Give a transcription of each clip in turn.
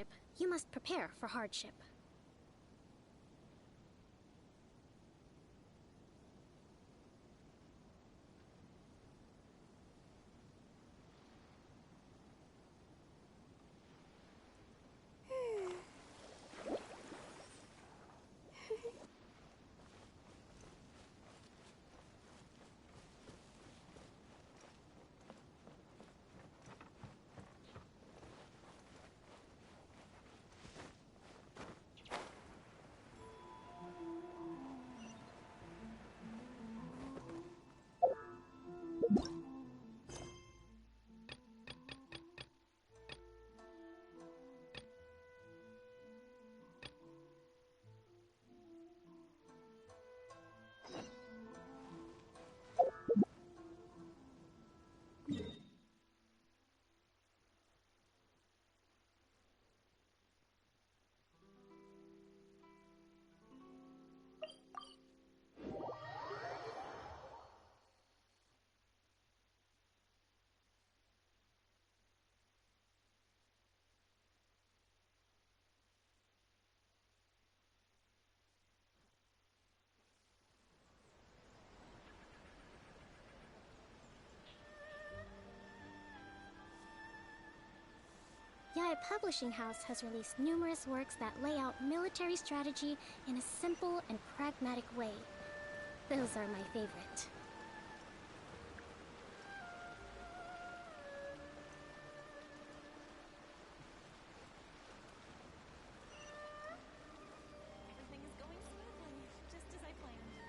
hardship, you must prepare for hardship. Yae Publishing House has released numerous works that lay out military strategy in a simple and pragmatic way. Those are my favorite. Everything is going smoothly, just as I planned.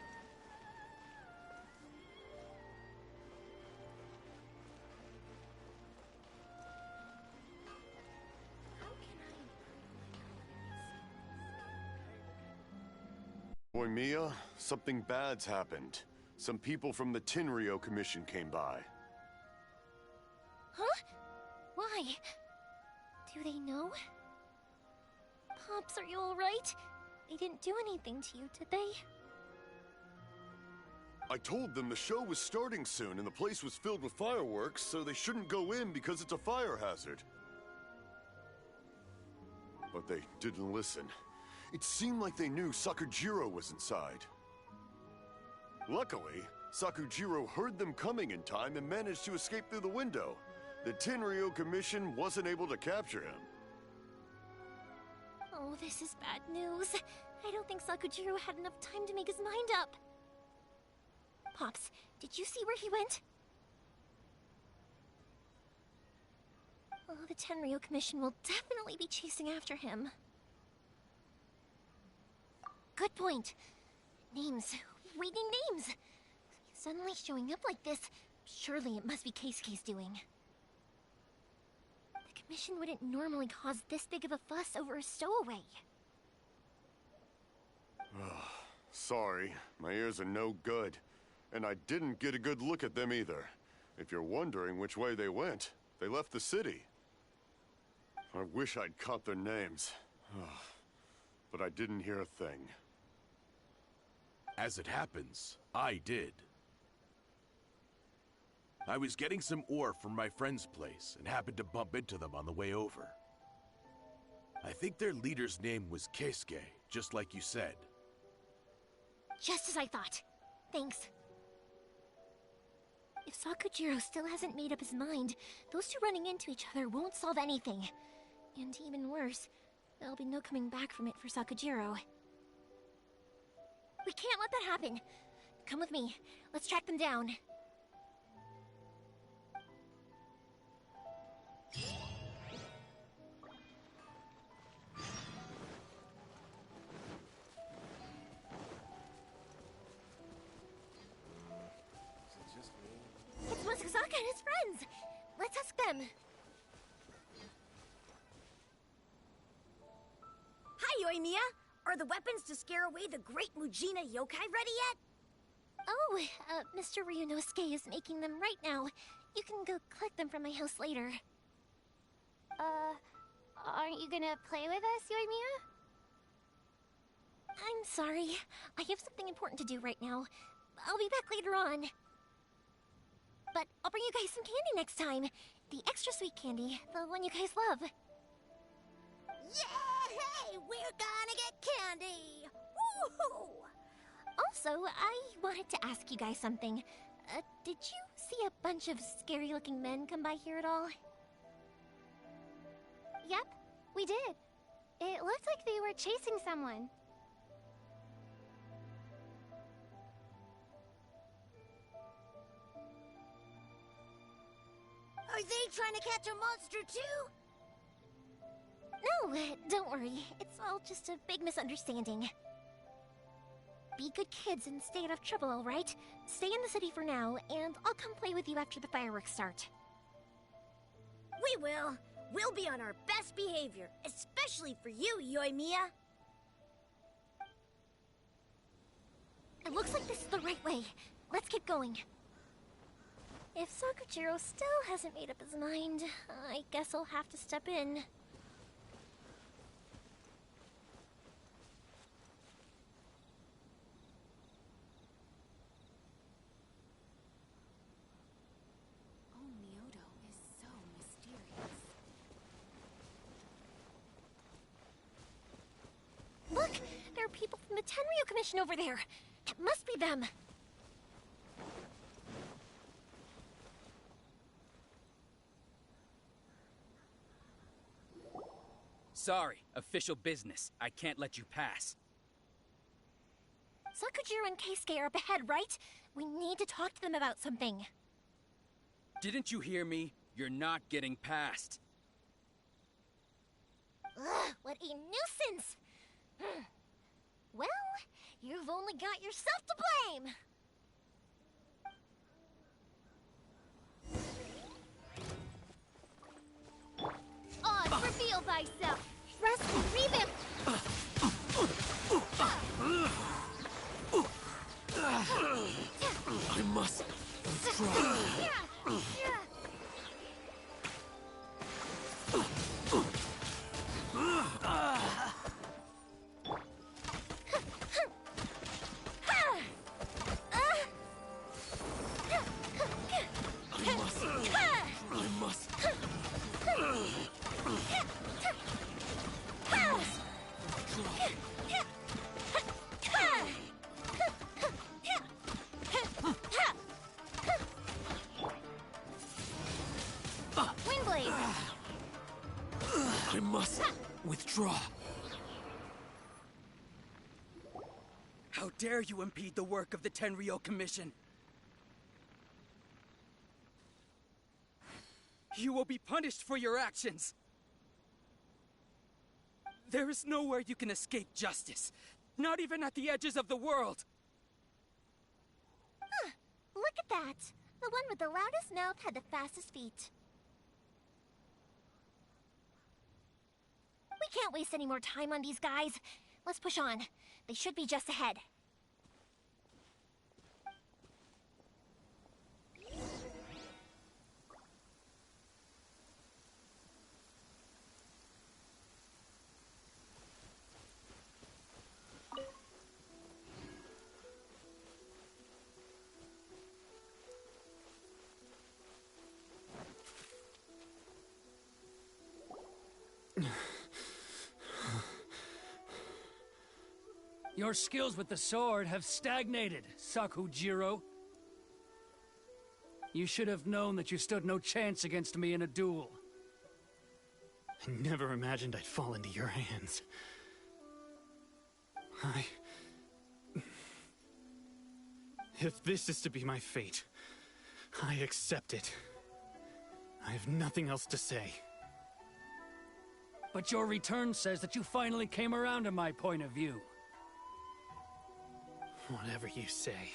How can I improve my culinary skills? Boy, Mia, something bad's happened. Some people from the Tenryou Commission came by. Huh? Why? Do they know? Pops, are you alright? They didn't do anything to you, did they? I told them the show was starting soon and the place was filled with fireworks, so they shouldn't go in because it's a fire hazard. But they didn't listen. It seemed like they knew Sakujiro was inside. Luckily, Sakujiro heard them coming in time and managed to escape through the window. The Tenryou Commission wasn't able to capture him. Oh, this is bad news. I don't think Sakujiro had enough time to make his mind up. Pops, did you see where he went? Oh, the Tenryou Commission will definitely be chasing after him. Good point. Names. Reading names. Suddenly showing up like this, surely it must be Keisuke's doing. The Commission wouldn't normally cause this big of a fuss over a stowaway. Sorry, my ears are no good. And I didn't get a good look at them either. If you're wondering which way they went, they left the city. I wish I'd caught their names. But I didn't hear a thing. As it happens, I did. I was getting some ore from my friend's place and happened to bump into them on the way over. I think their leader's name was Keisuke, just like you said. Just as I thought. Thanks. If Sakujiro still hasn't made up his mind, those two running into each other won't solve anything. And even worse, there'll be no coming back from it for Sakujiro. We can't let that happen. Come with me. Let's track them down. It's Masazaka and his friends! Let's ask them! Hi, Yoimiya! Are the weapons to scare away the great Mujina yokai ready yet? Oh, Mr. Ryunosuke is making them right now. You can go collect them from my house later. Aren't you gonna play with us, Yoimiya? I'm sorry. I have something important to do right now. I'll be back later on. But I'll bring you guys some candy next time. The extra sweet candy, the one you guys love. Yay! We're gonna get candy! Woohoo! Also, I wanted to ask you guys something. Did you see a bunch of scary-looking men come by here at all? Yep, we did. It looked like they were chasing someone. Are they trying to catch a monster too? No, don't worry. It's all just a big misunderstanding. Be good kids and stay out of trouble, alright? Stay in the city for now, and I'll come play with you after the fireworks start. We will. We'll be on our best behavior, especially for you, Yoimiya. It looks like this is the right way. Let's keep going. If Sakujiro still hasn't made up his mind, I guess I'll have to step in. Look! There are people from the Tenryu Commission over there! It must be them! Sorry, official business. I can't let you pass. Sakujiro and Keisuke are up ahead, right? We need to talk to them about something. Didn't you hear me? You're not getting past. Ugh, what a nuisance! Well, you've only got yourself to blame! Odd, reveal thyself! Rusty, revamp! I must withdraw. Windblade! I must withdraw. How dare you impede the work of the Tenryu Commission? You will be punished for your actions. There is nowhere you can escape justice, not even at the edges of the world. Huh, look at that! The one with the loudest mouth had the fastest feet. We can't waste any more time on these guys. Let's push on. They should be just ahead. Your skills with the sword have stagnated, Sakujiro. You should have known that you stood no chance against me in a duel. I never imagined I'd fall into your hands. If this is to be my fate, I accept it. I have nothing else to say. But your return says that you finally came around to my point of view. Whatever you say.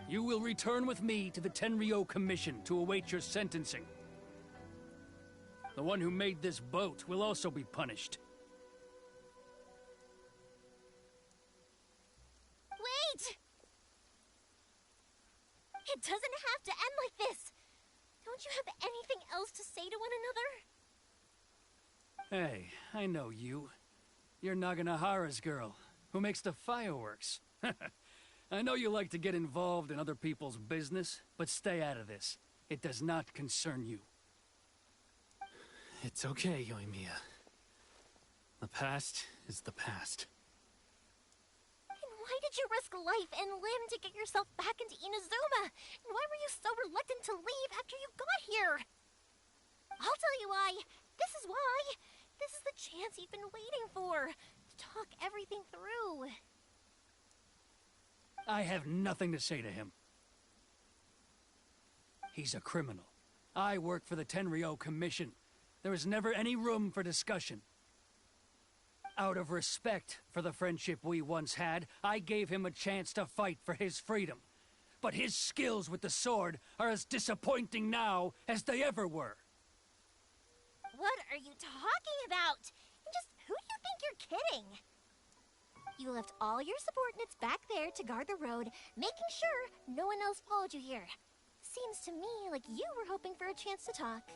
You will return with me to the Tenryu Commission to await your sentencing. The one who made this boat will also be punished. Wait! It doesn't have to end like this! Don't you have anything else to say to one another? Hey, I know you. You're Naganahara's girl, who makes the fireworks. I know you like to get involved in other people's business, but stay out of this. It does not concern you. It's okay, Yoimiya. The past is the past. And why did you risk life and limb to get yourself back into Inazuma? And why were you so reluctant to leave after you got here? I'll tell you why. This is why. This is the chance you've been waiting for. To talk everything through. I have nothing to say to him. He's a criminal. I work for the Tenryou Commission. There is never any room for discussion. Out of respect for the friendship we once had, I gave him a chance to fight for his freedom. But his skills with the sword are as disappointing now as they ever were. What are you talking about? And just who do you think you're kidding? You left all your subordinates back there to guard the road, making sure no one else followed you here. Seems to me like you were hoping for a chance to talk.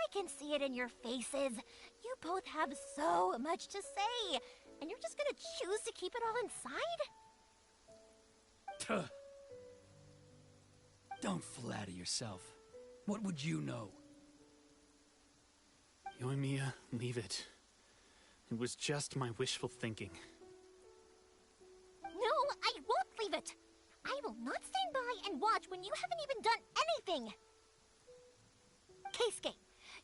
I can see it in your faces. You both have so much to say, and you're just gonna choose to keep it all inside? Tuh. Don't flatter yourself. What would you know? Yoimiya, leave it. It was just my wishful thinking. No, I won't leave it. I will not stand by and watch when you haven't even done anything. Keisuke,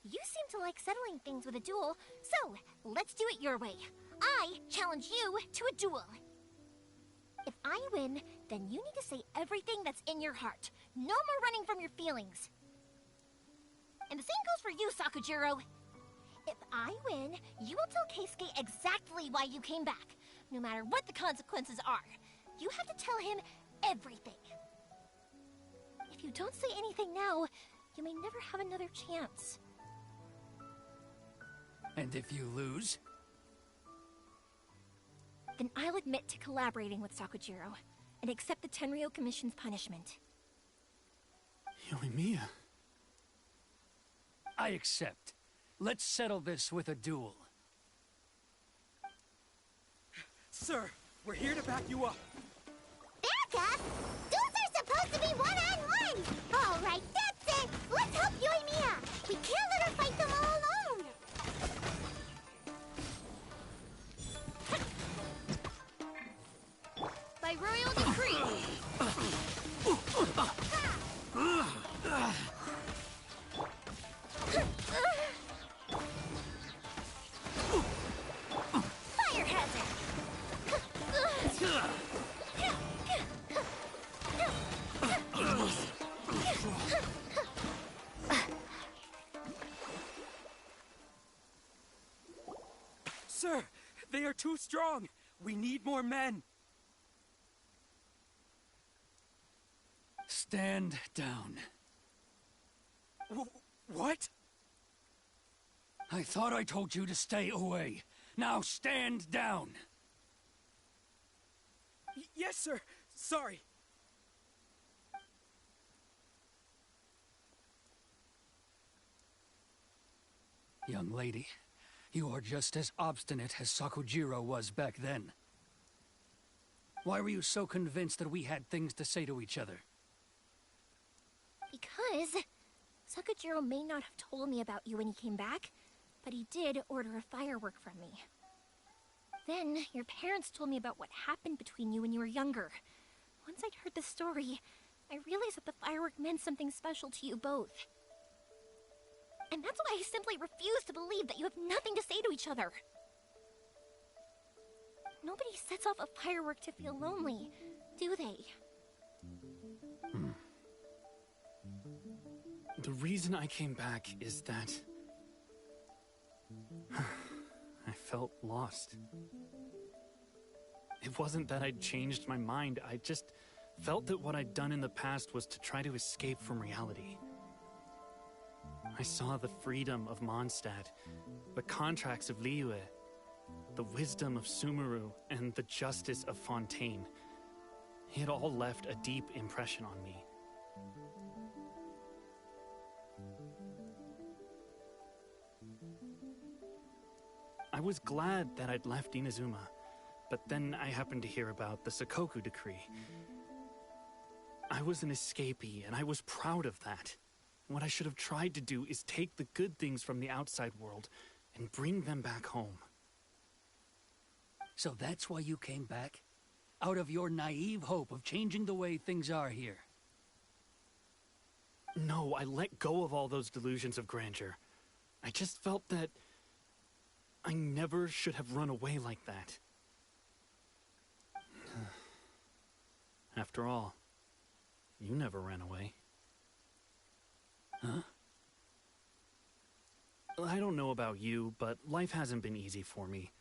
you seem to like settling things with a duel, so let's do it your way. I challenge you to a duel. If I win, then you need to say everything that's in your heart. No more running from your feelings. And the same goes for you, Sakujiro. If I win, you will tell Keisuke exactly why you came back, no matter what the consequences are. You have to tell him everything. If you don't say anything now, you may never have another chance. And if you lose? Then I'll admit to collaborating with Sakujiro and accept the Tenryou Commission's punishment. Yoimiya. I accept. Let's settle this with a duel. Sir, we're here to back you up. Back up? Duels are supposed to be one-on-one! All right, that's it! Let's help Yoimiya! We can't let her fight them all alone! By royal decree! Fire hazard! Sir, they are too strong. We need more men. Stand down. What? I thought I told you to stay away. Now stand down. Yes, sir. Sorry. Young lady, you are just as obstinate as Sakujiro was back then. Why were you so convinced that we had things to say to each other? Because Sakujiro may not have told me about you when he came back, but he did order a firework from me. Then, your parents told me about what happened between you when you were younger. Once I'd heard the story, I realized that the firework meant something special to you both. And that's why I simply refuse to believe that you have nothing to say to each other. Nobody sets off a firework to feel lonely, do they? The reason I came back is that I felt lost. It wasn't that I'd changed my mind, I just felt that what I'd done in the past was to try to escape from reality. I saw the freedom of Mondstadt, the contracts of Liyue, the wisdom of Sumeru, and the justice of Fontaine. It all left a deep impression on me. I was glad that I'd left Inazuma, but then I happened to hear about the Sakoku decree. I was an escapee, and I was proud of that. What I should have tried to do is take the good things from the outside world and bring them back home. So that's why you came back? Out of your naive hope of changing the way things are here? No, I let go of all those delusions of grandeur. I just felt that I never should have run away like that. After all, you never ran away. Huh? I don't know about you, but life hasn't been easy for me.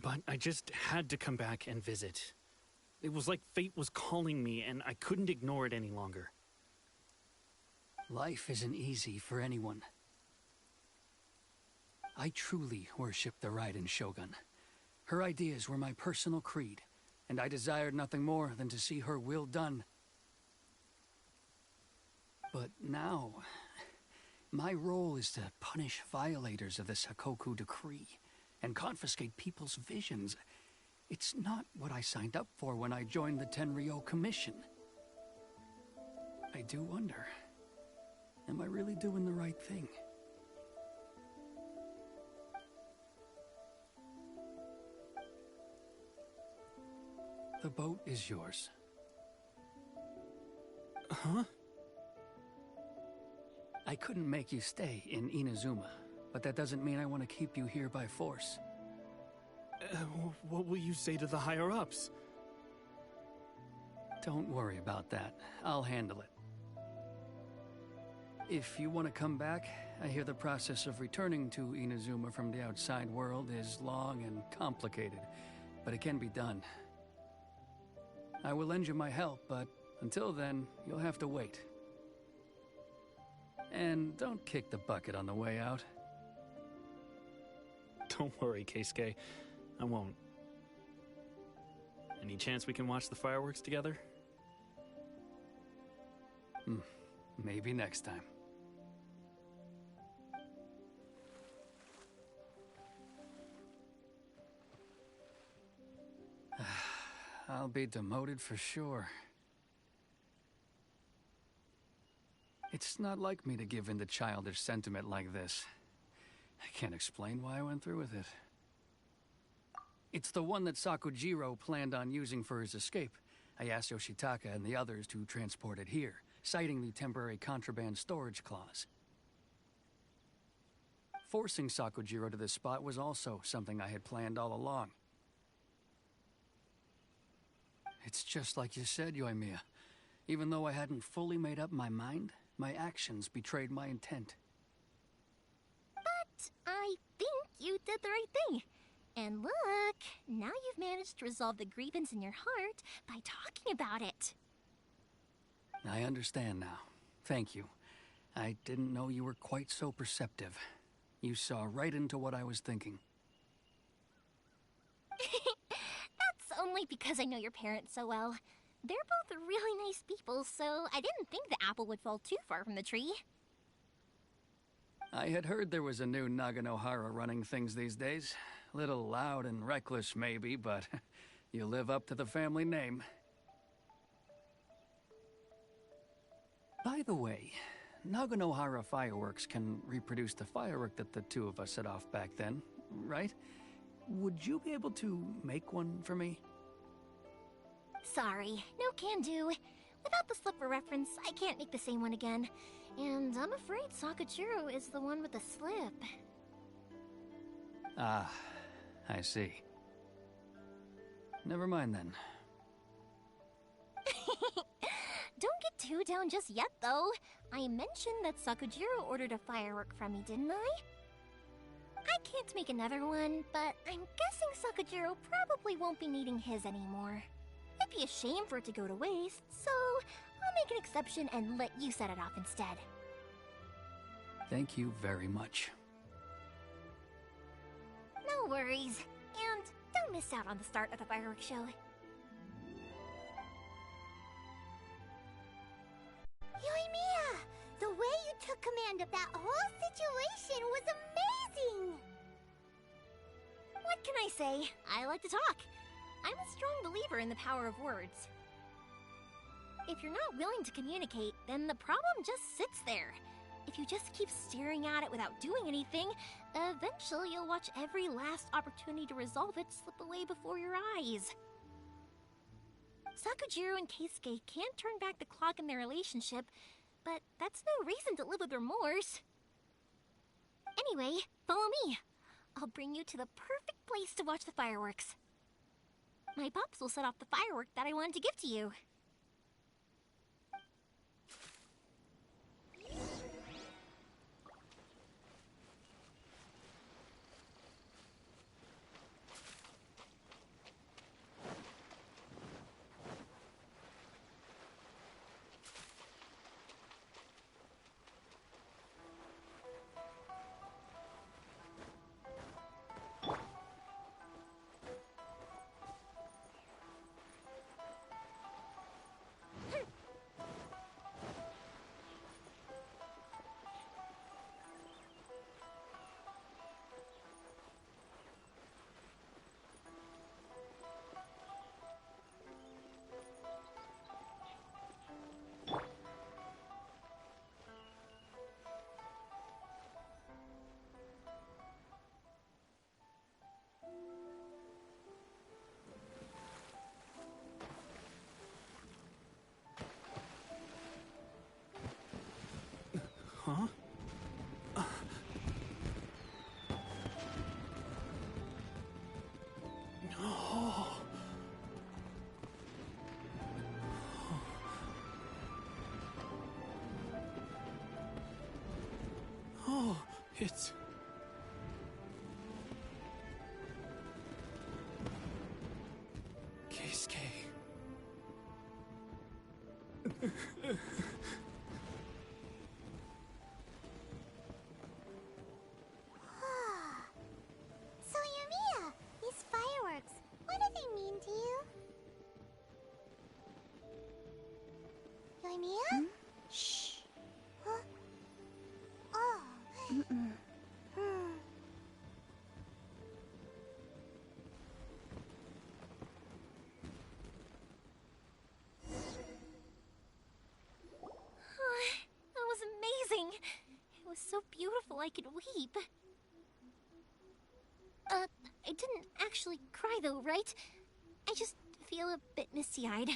But I just had to come back and visit. It was like fate was calling me, and I couldn't ignore it any longer. Life isn't easy for anyone. I truly worship the Raiden Shogun. Her ideas were my personal creed, and I desired nothing more than to see her will done. But now, my role is to punish violators of this Hakoku decree and confiscate people's visions. It's not what I signed up for when I joined the Tenryou Commission. I do wonder, am I really doing the right thing? The boat is yours. Huh? I couldn't make you stay in Inazuma, but that doesn't mean I want to keep you here by force. What will you say to the higher-ups? Don't worry about that. I'll handle it. If you want to come back, I hear the process of returning to Inazuma from the outside world is long and complicated, but it can be done. I will lend you my help, but until then, you'll have to wait. And don't kick the bucket on the way out. Don't worry, Keisuke. I won't. Any chance we can watch the fireworks together? Maybe next time. I'll be demoted for sure. It's not like me to give in to childish sentiment like this. I can't explain why I went through with it. It's the one that Sakujiro planned on using for his escape. I asked Yoshitaka and the others to transport it here, citing the temporary contraband storage clause. Forcing Sakujiro to this spot was also something I had planned all along. It's just like you said, Yoimiya. Even though I hadn't fully made up my mind, my actions betrayed my intent. But I think you did the right thing. And look, now you've managed to resolve the grievance in your heart by talking about it. I understand now. Thank you. I didn't know you were quite so perceptive. You saw right into what I was thinking. That's only because I know your parents so well. They're both really nice people, so I didn't think the apple would fall too far from the tree. I had heard there was a new Naganohara running things these days. Little loud and reckless, maybe, but you live up to the family name. By the way, Naganohara fireworks can reproduce the firework that the two of us set off back then, right? Would you be able to make one for me? Sorry, no can do. Without the slipper reference, I can't make the same one again. And I'm afraid Sakujiro is the one with the slip. Ah, I see. Never mind then. Don't get too down just yet, though. I mentioned that Sakujiro ordered a firework from me, didn't I? I can't make another one, but I'm guessing Sakujiro probably won't be needing his anymore. It'd be a shame for it to go to waste, so I'll make an exception and let you set it off instead. Thank you very much. No worries. And don't miss out on the start of the fireworks show. Yoimiya! The way you took command of that whole situation was amazing! What can I say? I like to talk. I'm a strong believer in the power of words. If you're not willing to communicate, then the problem just sits there. If you just keep staring at it without doing anything, eventually you'll watch every last opportunity to resolve it slip away before your eyes. Sakujiro and Keisuke can't turn back the clock in their relationship, but that's no reason to live with remorse. Anyway, follow me. I'll bring you to the perfect place to watch the fireworks. My pops will set off the firework that I wanted to give to you. Huh? Oh. Oh, it's... Keisuke. So, Yumiya, these fireworks, what do they mean to you? Yumiya? Shh. Huh? Oh. That was amazing. It was so beautiful I could weep. I didn't actually cry though, right? I just feel a bit misty-eyed.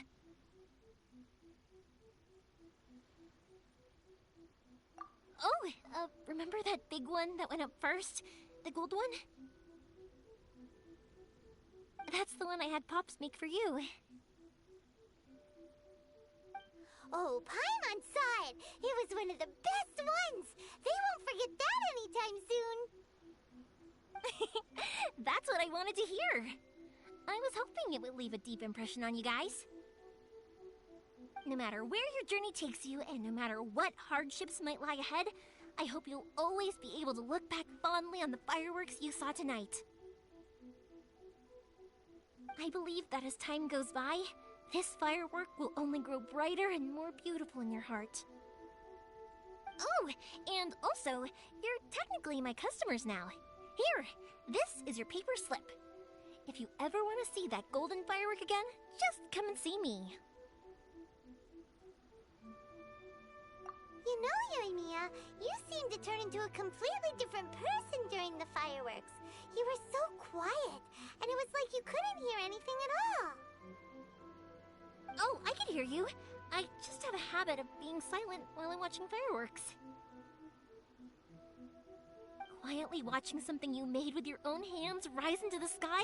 Oh, remember that big one that went up first? The gold one? That's the one I had Pops make for you. Oh, Paimon saw it! It was one of the best ones! They won't forget that anytime soon! That's what I wanted to hear. I was hoping it would leave a deep impression on you guys. No matter where your journey takes you, and no matter what hardships might lie ahead, I hope you'll always be able to look back fondly on the fireworks you saw tonight. I believe that as time goes by, this firework will only grow brighter and more beautiful in your heart. Oh, and also, you're technically my customers now. Here, this is your paper slip. If you ever want to see that golden firework again, just come and see me. You know, Yumiya, you seemed to turn into a completely different person during the fireworks. You were so quiet, and it was like you couldn't hear anything at all. Oh, I can hear you. I just have a habit of being silent while I'm watching fireworks. Quietly watching something you made with your own hands rise into the sky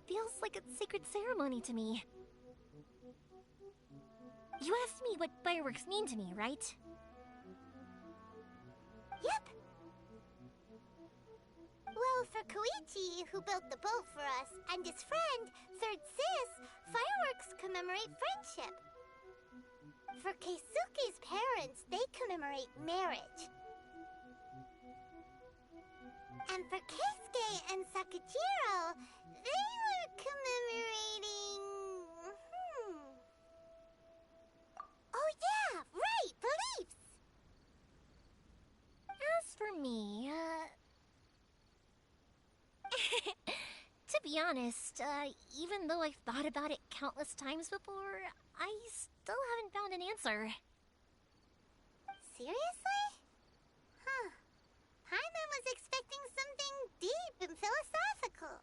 feels like a sacred ceremony to me. You asked me what fireworks mean to me, right? Yep. Well, for Koichi, who built the boat for us, and his friend, Third Sis, fireworks commemorate friendship. For Keisuke's parents, they commemorate marriage. And for Keisuke and Sakujiro, they were commemorating... Oh yeah, right, beliefs! As for me, to be honest, even though I've thought about it countless times before, I still haven't found an answer. Seriously? Huh. Paimon was expecting something deep and philosophical.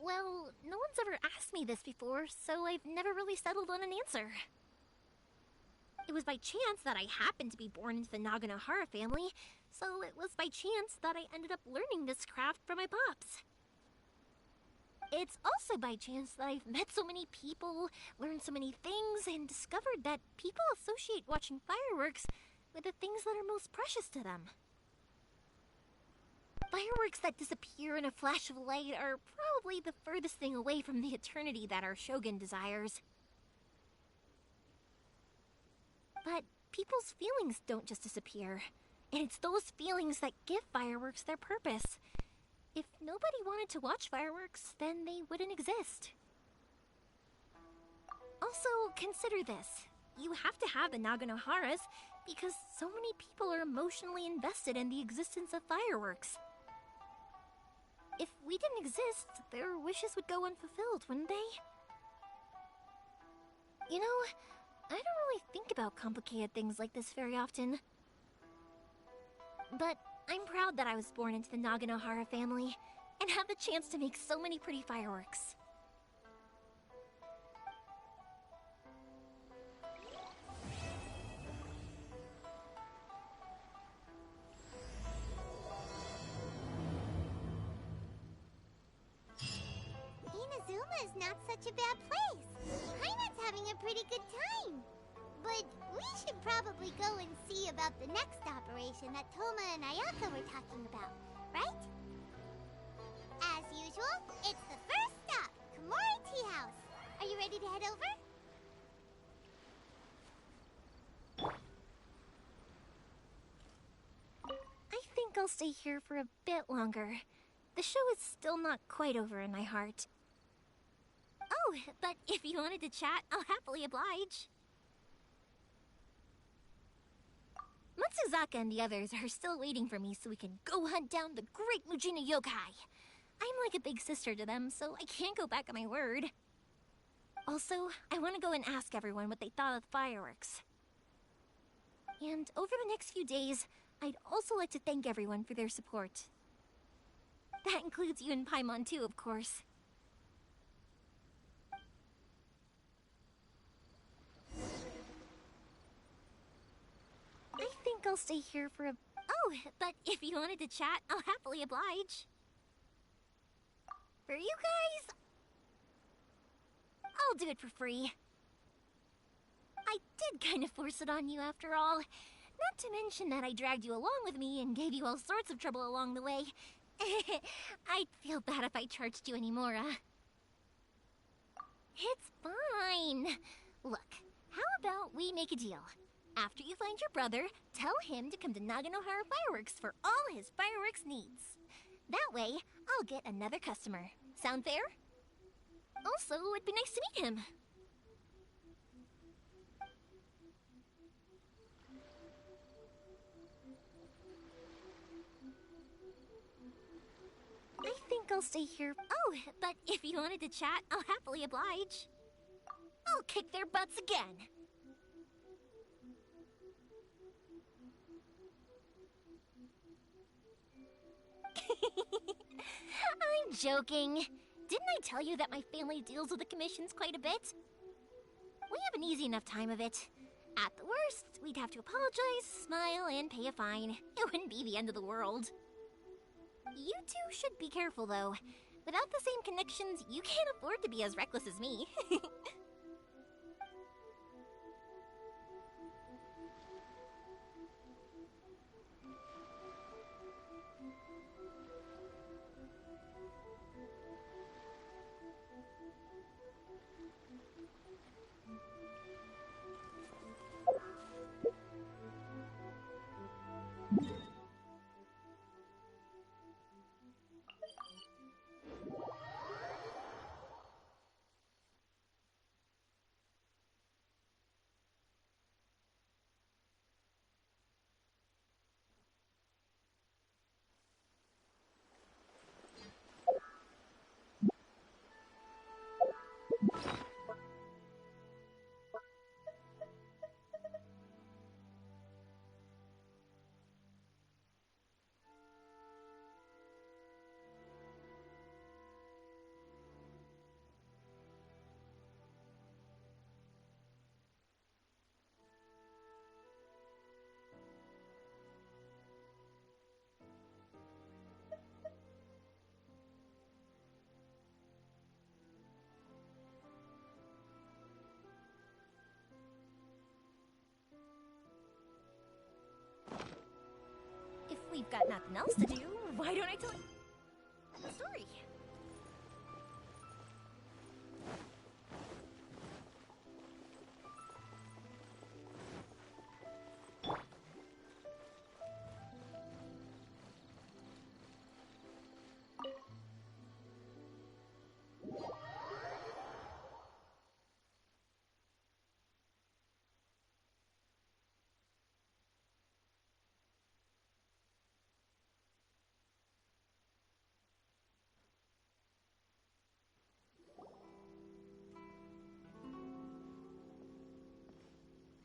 Well, no one's ever asked me this before, so I've never really settled on an answer. It was by chance that I happened to be born into the Naganohara family, so it was by chance that I ended up learning this craft from my pops. It's also by chance that I've met so many people, learned so many things, and discovered that people associate watching fireworks with the things that are most precious to them. Fireworks that disappear in a flash of light are probably the furthest thing away from the eternity that our shogun desires. But people's feelings don't just disappear, and it's those feelings that give fireworks their purpose. If nobody wanted to watch fireworks, then they wouldn't exist. Also, consider this. You have to have the Naganoharas because so many people are emotionally invested in the existence of fireworks. If we didn't exist, their wishes would go unfulfilled, wouldn't they? You know, I don't really think about complicated things like this very often. But I'm proud that I was born into the Naganohara family and have the chance to make so many pretty fireworks. Inazuma's not such a bad place. Paimon's having a pretty good time. But we should probably go and see about the next operation that Toma and Ayaka were talking about, right? As usual, it's the first stop, Komori Tea House. Are you ready to head over? I think I'll stay here for a bit longer. The show is still not quite over in my heart. Oh, but if you wanted to chat, I'll happily oblige. Matsuzaka and the others are still waiting for me so we can go hunt down the great Mujina yokai. I'm like a big sister to them, so I can't go back on my word. Also, I want to go and ask everyone what they thought of the fireworks. And over the next few days, I'd also like to thank everyone for their support. That includes you and Paimon too, of course. I think I'll stay here for a... Oh, but if you wanted to chat, I'll happily oblige. For you guys, I'll do it for free. I did kind of force it on you after all. Not to mention that I dragged you along with me and gave you all sorts of trouble along the way. I'd feel bad if I charged you anymore, It's fine. Look, how about we make a deal? After you find your brother, tell him to come to Naganohara Fireworks for all his fireworks needs. That way, I'll get another customer. Sound fair? Also, it'd be nice to meet him. I think I'll stay here. Oh, but if you wanted to chat, I'll happily oblige. I'll kick their butts again. I'm joking. Didn't I tell you that my family deals with the commissions quite a bit? We have an easy enough time of it. At the worst, we'd have to apologize, smile, and pay a fine. It wouldn't be the end of the world. You two should be careful, though. Without the same connections, you can't afford to be as reckless as me. we've got nothing else to do, why don't I tell you the story?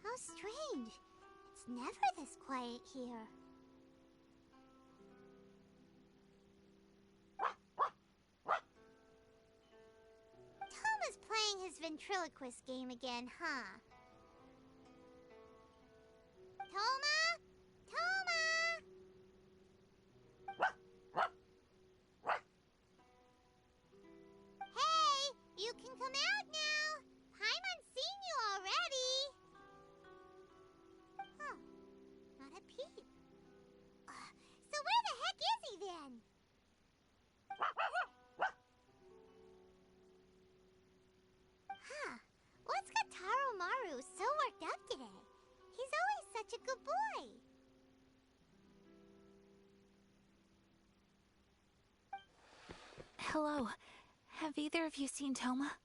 How strange. It's never this quiet here. Thoma's playing his ventriloquist game again, huh? Toma? Toma! Hey, you can come out now. Paimon's seen you already. Huh, not a peep. So where the heck is he then? Huh, what's got Taro Maru so worked up today? He's always such a good boy. Hello. Have either of you seen Toma?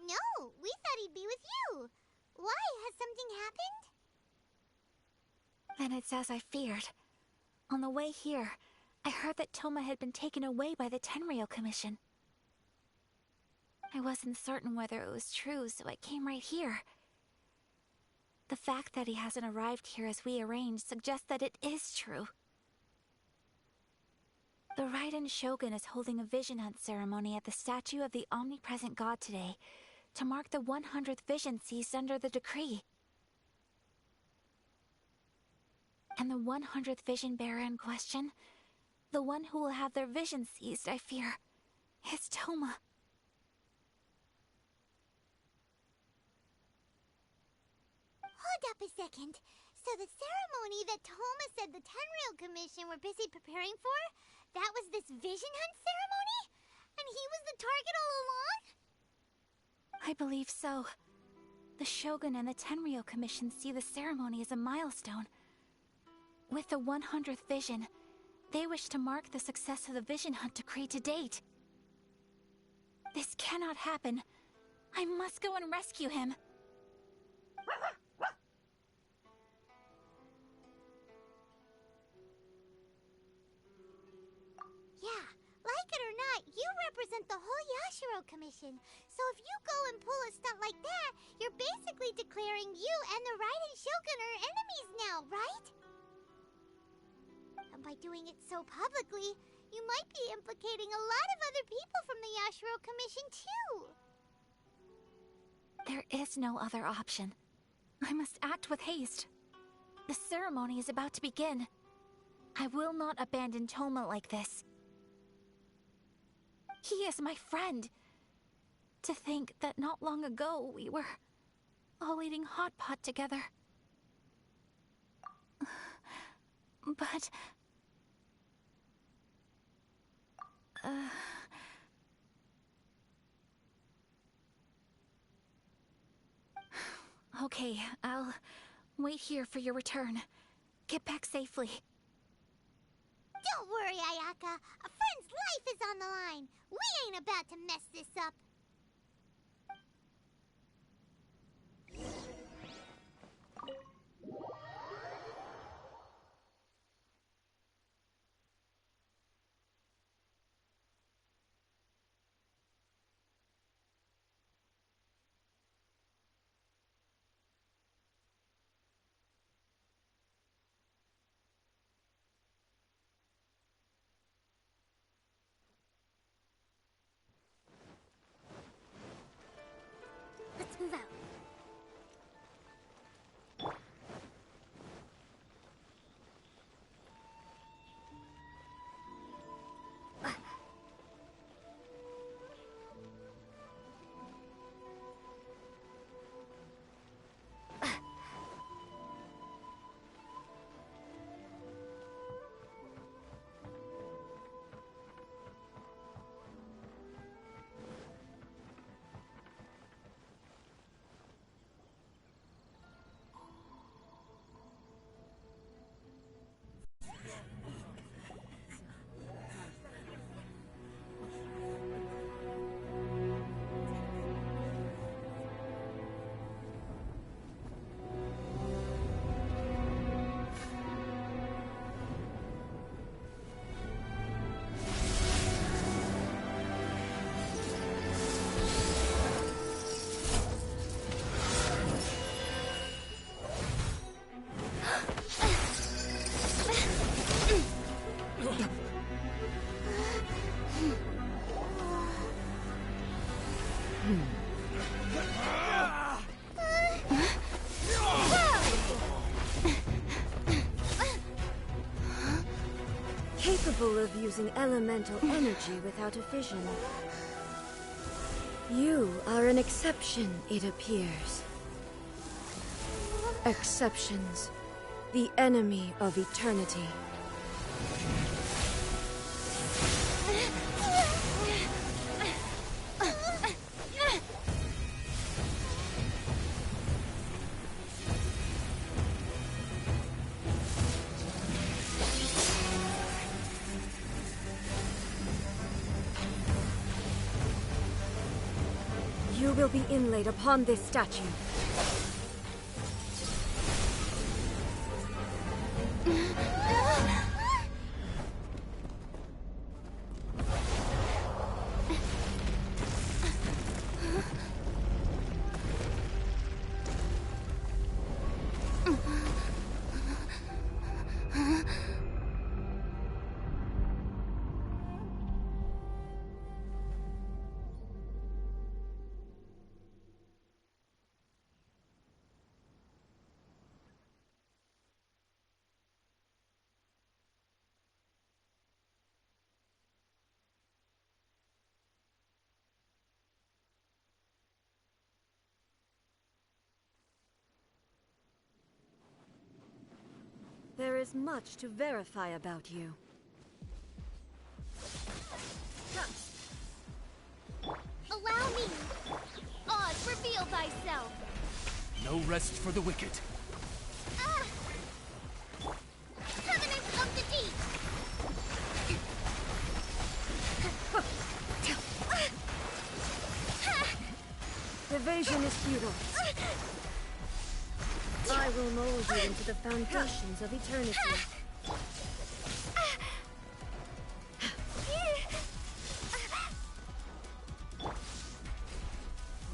No, we thought he'd be with you. Why? Has something happened? Then it's as I feared. On the way here, I heard that Toma had been taken away by the Tenryou Commission. I wasn't certain whether it was true, so I came right here. The fact that he hasn't arrived here as we arranged suggests that it is true. The Raiden Shogun is holding a vision hunt ceremony at the statue of the omnipresent god today to mark the 100th vision seized under the decree. And the 100th vision bearer in question, the one who will have their vision seized, I fear, is Toma. Hold up a second. So the ceremony that Toma said the Tenryou Commission were busy preparing for, that was this vision hunt ceremony? And he was the target all along? I believe so. The Shogun and the Tenryou Commission see the ceremony as a milestone. With the 100th vision, they wish to mark the success of the vision hunt decree to date. This cannot happen. I must go and rescue him. Yeah, like it or not, you represent the whole Yashiro Commission. So if you go and pull a stunt like that, you're basically declaring you and the Raiden Shogun are enemies now, right? And by doing it so publicly, you might be implicating a lot of other people from the Yashiro Commission too. There is no other option. I must act with haste. The ceremony is about to begin. I will not abandon Toma like this. He is my friend. To think that not long ago we were all eating hot pot together. But... Okay, I'll wait here for your return. Get back safely. Don't worry, Ayaka. A friend's life is on the line. We ain't about to mess this up. Let's move out. capable of using elemental energy without a fission. You are an exception, it appears. Exceptions. The enemy of eternity. You will be inlaid upon this statue. There is much to verify about you. Allow me! Oz, reveal thyself! No rest for the wicked. Ah! Covenant of the Deep! Evasion is futile. I will mold you into the foundations of eternity.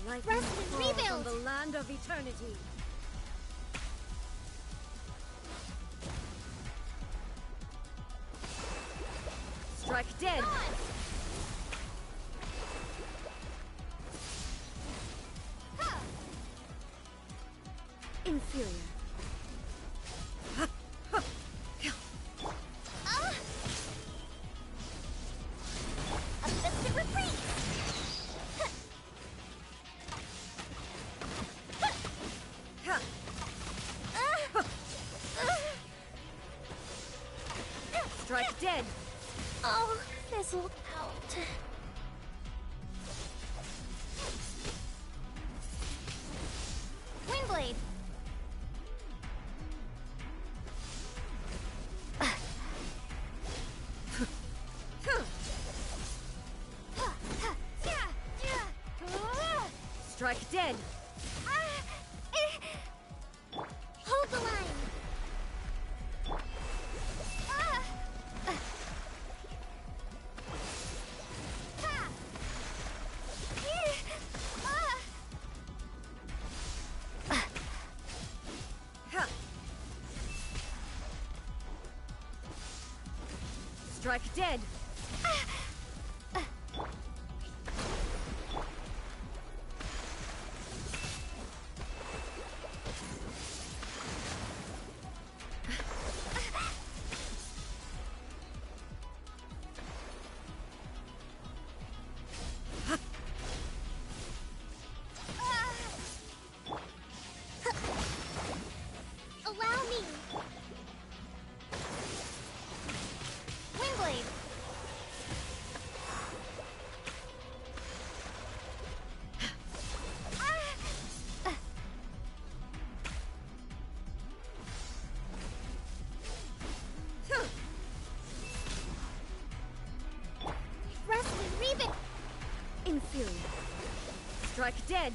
Lightning Rest and falls rebuild. on the land of eternity. Strike dead. Inferior. A festive reprise! Strike dead. Oh, fizzled out. Windblade! Strike dead. Hold the line! Strike dead. Allow me! Windblade! Rest and rebuild! Inferior. Strike dead.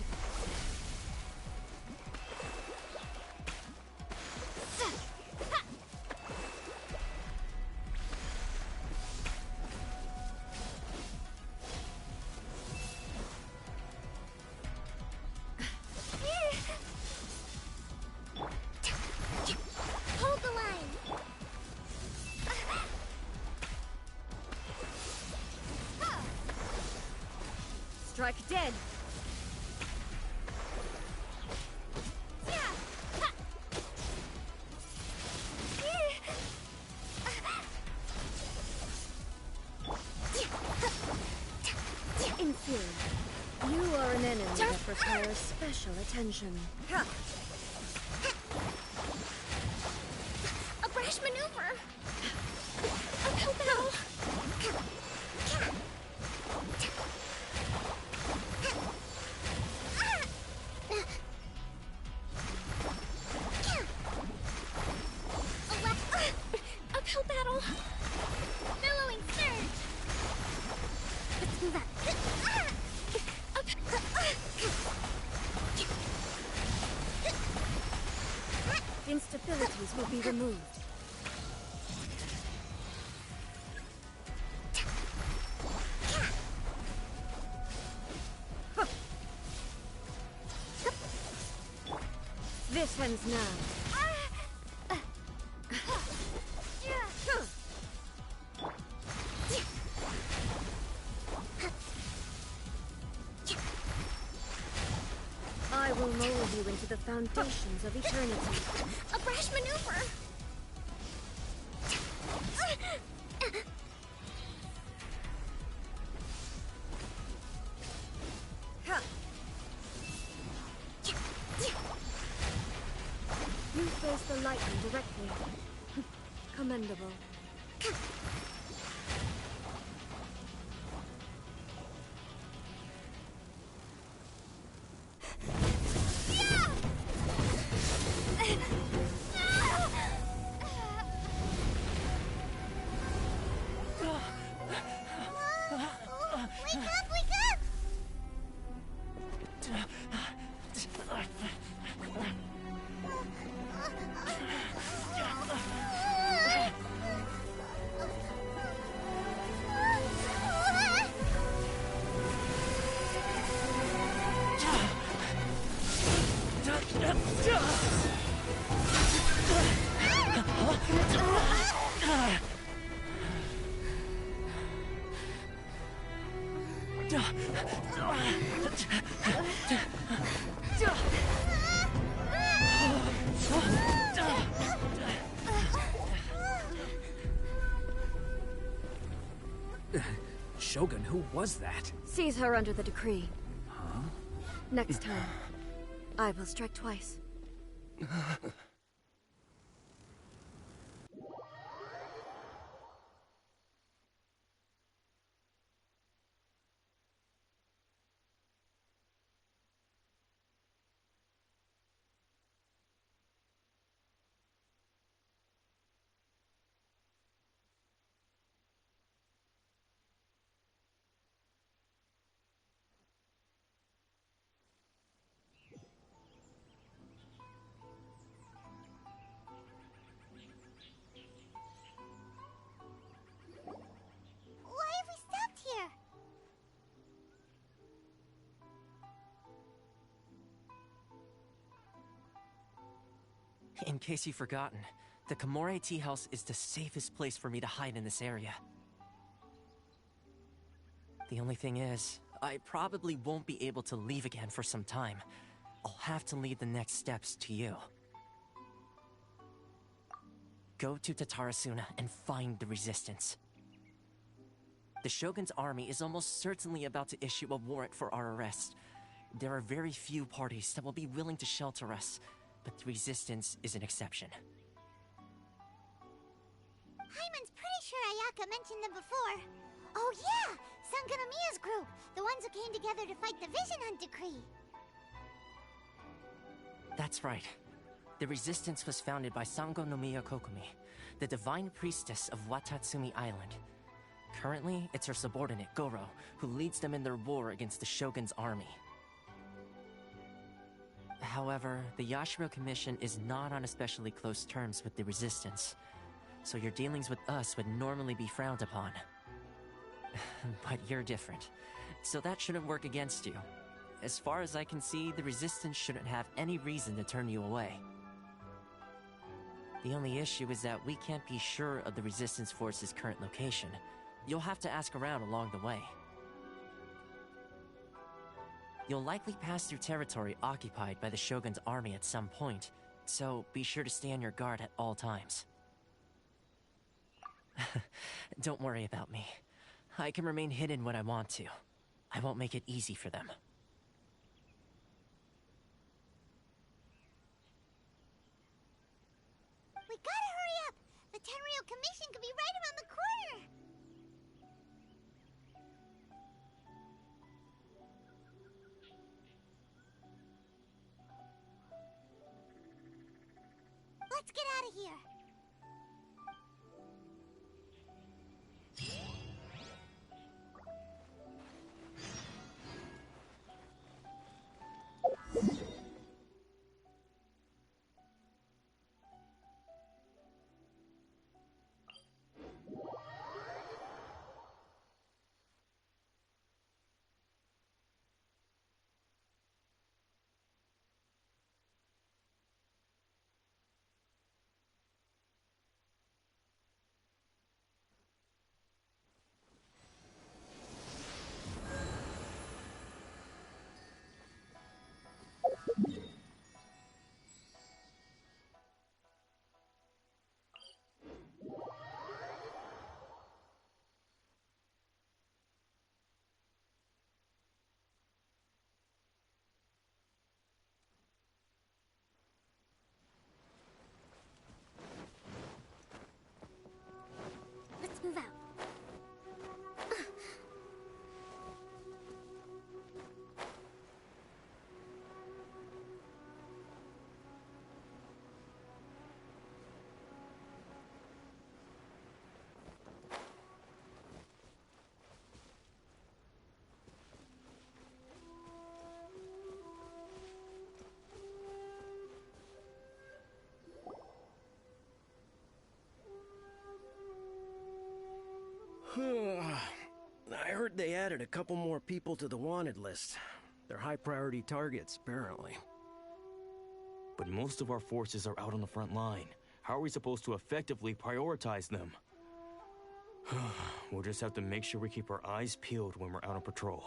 Hold the line! Strike dead. requires special attention. A brash maneuver! Uphill battle! Uphill battle! Billowing surge! Let's move up. Instabilities will be removed. This ends now. I will mold you into the foundations of eternity. A brash maneuver! You face the lightning directly. Commendable. Shogun, who was that? Seize her under the decree. Huh? Next time, I will strike twice. In case you've forgotten, the Komore Tea House is the safest place for me to hide in this area. The only thing is, I probably won't be able to leave again for some time. I'll have to leave the next steps to you. Go to Tatarasuna and find the resistance. The Shogun's army is almost certainly about to issue a warrant for our arrest. There are very few parties that will be willing to shelter us, but the resistance is an exception. Hyman's pretty sure Ayaka mentioned them before. Oh yeah! Sango no Miya's group! The ones who came together to fight the Vision Hunt Decree! That's right. The resistance was founded by Sango no Miya Kokumi, the divine priestess of Watatsumi Island. Currently, it's her subordinate, Goro, who leads them in their war against the Shogun's army. However, the Yashiro Commission is not on especially close terms with the Resistance, so your dealings with us would normally be frowned upon. But you're different, so that shouldn't work against you. As far as I can see, the Resistance shouldn't have any reason to turn you away. The only issue is that we can't be sure of the Resistance Force's current location. You'll have to ask around along the way. You'll likely pass through territory occupied by the Shogun's army at some point, so be sure to stay on your guard at all times. Don't worry about me. I can remain hidden when I want to. I won't make it easy for them. Tenryo Commission could be right around the corner! Let's get out of here! Let's move out. I heard they added a couple more people to the wanted list. They're high-priority targets, apparently. But most of our forces are out on the front line. How are we supposed to effectively prioritize them? We'll just have to make sure we keep our eyes peeled when we're out on patrol.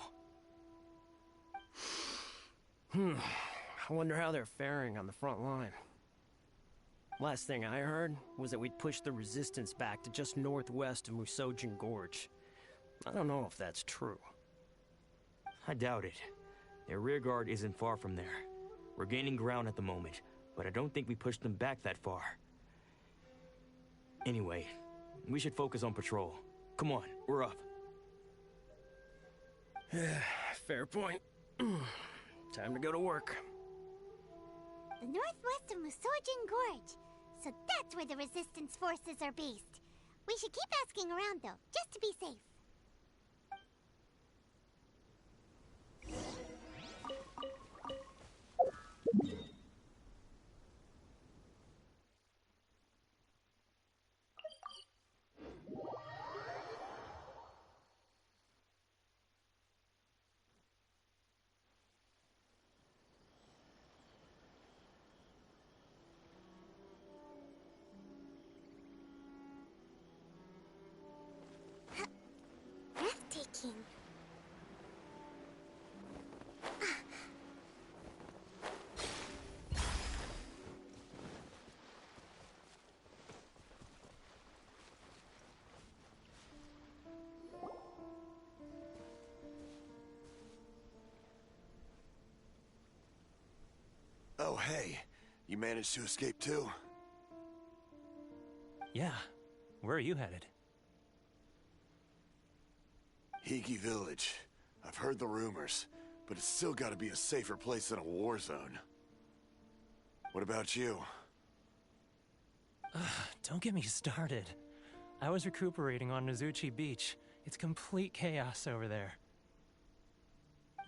I wonder how they're faring on the front line. Last thing I heard was that we'd pushed the resistance back to just northwest of Musojin Gorge. I don't know if that's true. I doubt it. Their rearguard isn't far from there. We're gaining ground at the moment, but I don't think we pushed them back that far. Anyway, we should focus on patrol. Come on, we're up. Fair point. Time to go to work. The northwest of Musojin Gorge. So that's where the resistance forces are based. We should keep asking around, though, just to be safe. Breathtaking. Oh, hey. You managed to escape too? Yeah. Where are you headed? Higi Village. I've heard the rumors, but it's still gotta be a safer place than a war zone. What about you? Don't get me started. I was recuperating on Nozuchi Beach. It's complete chaos over there.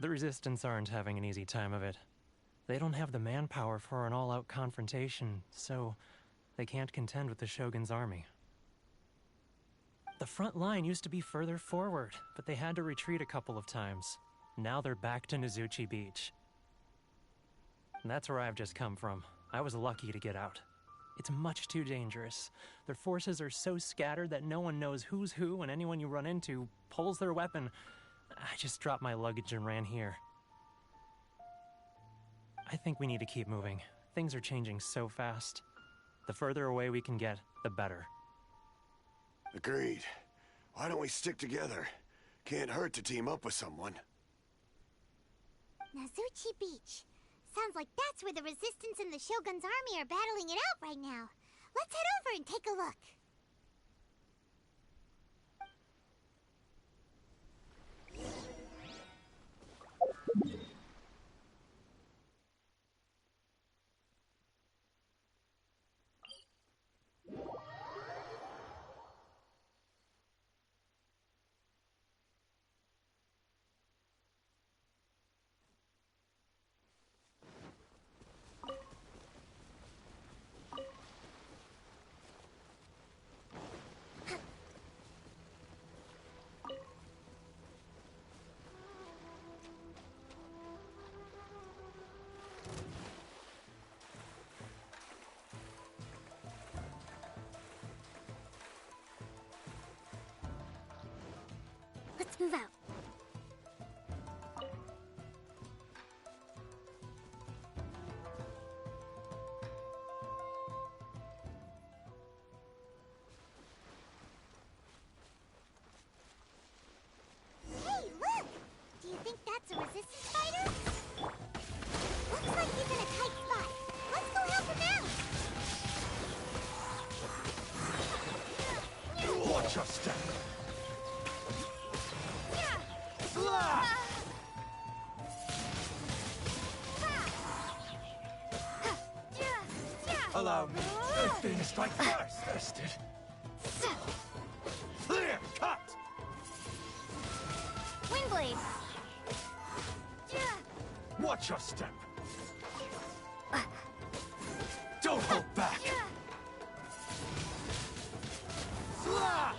The Resistance aren't having an easy time of it. They don't have the manpower for an all-out confrontation, so they can't contend with the Shogun's army. The front line used to be further forward, but they had to retreat a couple of times. Now they're back to Nozuchi Beach. And that's where I've just come from. I was lucky to get out. It's much too dangerous. Their forces are so scattered that no one knows who's who, and anyone you run into pulls their weapon. I just dropped my luggage and ran here. I think we need to keep moving. Things are changing so fast. The further away we can get, the better. Agreed. Why don't we stick together? Can't hurt to team up with someone. Nozuchi Beach. Sounds like that's where the Resistance and the Shogun's army are battling it out right now. Let's head over and take a look. Let's move out. Hey, look! Do you think that's a resistance fighter? Looks like he's in a tight spot. Let's go help him out! Watch your step! Allow me to finish strike first, Ested. Clear cut! Windblade! Watch your step! Don't hold back! Slash!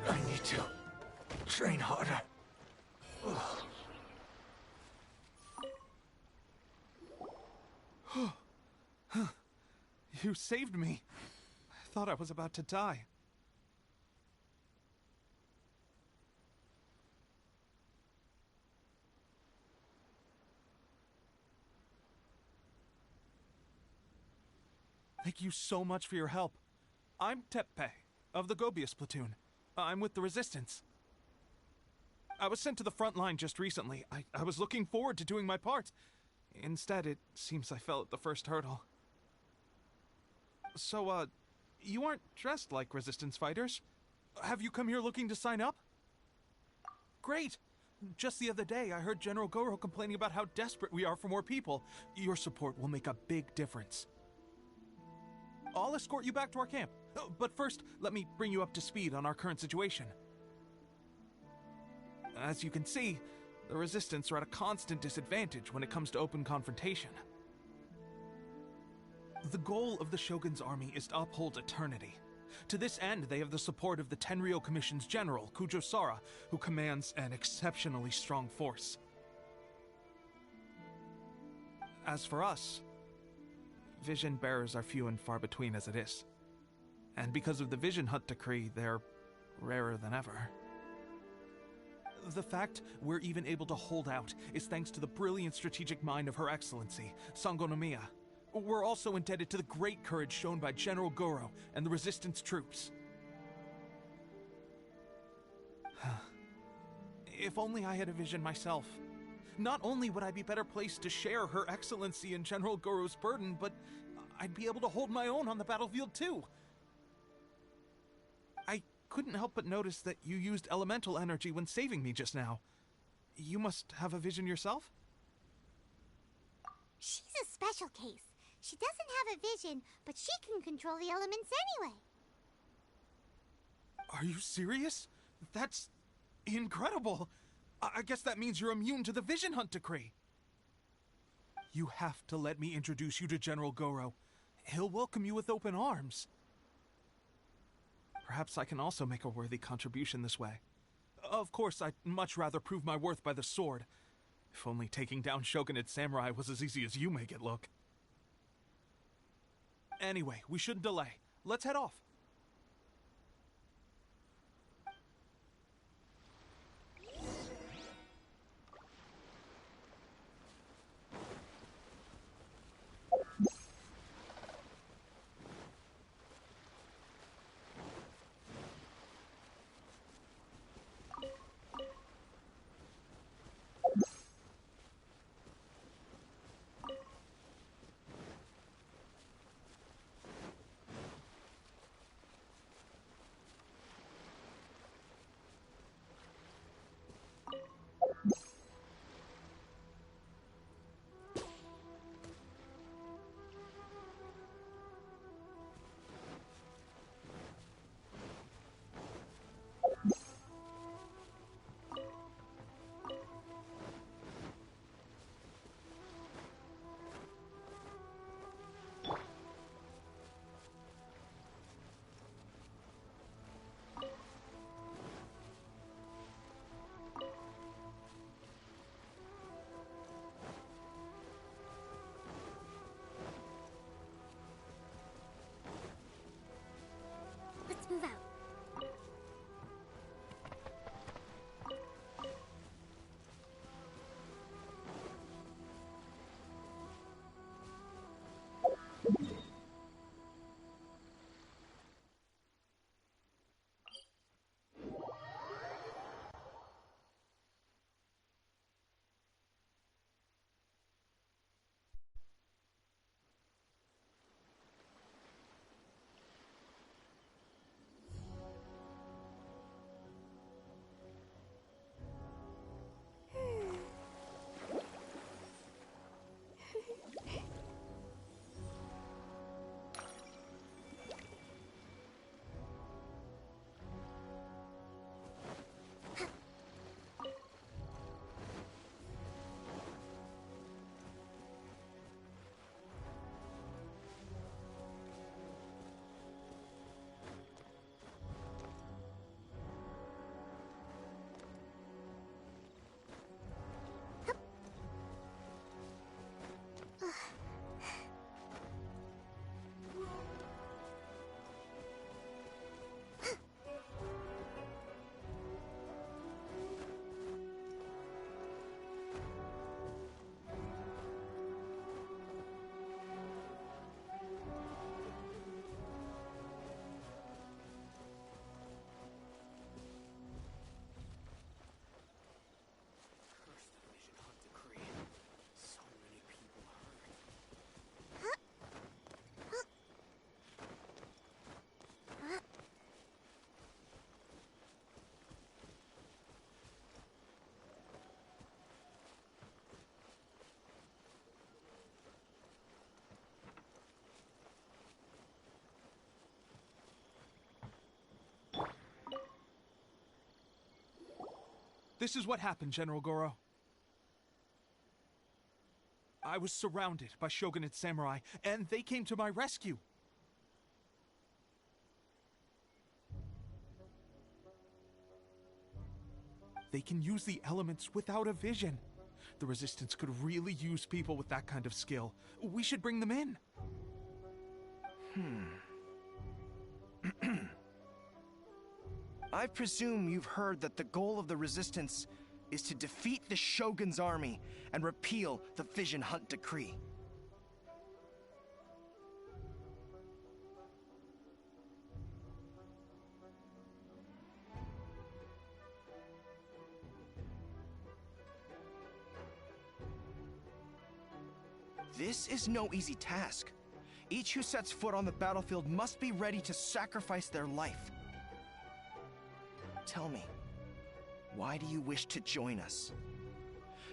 I need to train harder. You saved me. I thought I was about to die. Thank you so much for your help. I'm Tepe, of the Gobius platoon. I'm with the Resistance. I was sent to the front line just recently. I was looking forward to doing my part. Instead, it seems I fell at the first hurdle. So, you aren't dressed like Resistance fighters? Have you come here looking to sign up? Great! Just the other day, I heard General Goro complaining about how desperate we are for more people. Your support will make a big difference. I'll escort you back to our camp. But first, let me bring you up to speed on our current situation. As you can see, the Resistance are at a constant disadvantage when it comes to open confrontation. The goal of the Shogun's army is to uphold eternity. To this end, they have the support of the Tenryou Commission's general, Kujo Sara, who commands an exceptionally strong force. As for us, vision bearers are few and far between as it is. And because of the Vision Hut decree, they're rarer than ever. The fact we're even able to hold out is thanks to the brilliant strategic mind of Her Excellency, Sango no Miya. We're also indebted to the great courage shown by General Goro and the Resistance troops. If only I had a vision myself. Not only would I be better placed to share Her Excellency and General Goro's burden, but I'd be able to hold my own on the battlefield too. I couldn't help but notice that you used elemental energy when saving me just now. You must have a vision yourself? She's a special case. She doesn't have a vision, but she can control the elements anyway. Are you serious? That's incredible. I guess that means you're immune to the Vision Hunt decree. You have to let me introduce you to General Goro. He'll welcome you with open arms. Perhaps I can also make a worthy contribution this way. Of course, I'd much rather prove my worth by the sword. If only taking down Shogunate samurai was as easy as you make it look. Anyway, we shouldn't delay. Let's head off. This is what happened, General Goro. I was surrounded by Shogunate samurai, and they came to my rescue. They can use the elements without a vision. The Resistance could really use people with that kind of skill. We should bring them in. I presume you've heard that the goal of the Resistance is to defeat the Shogun's army and repeal the Vision Hunt Decree. This is no easy task. Each who sets foot on the battlefield must be ready to sacrifice their life. Tell me, why do you wish to join us?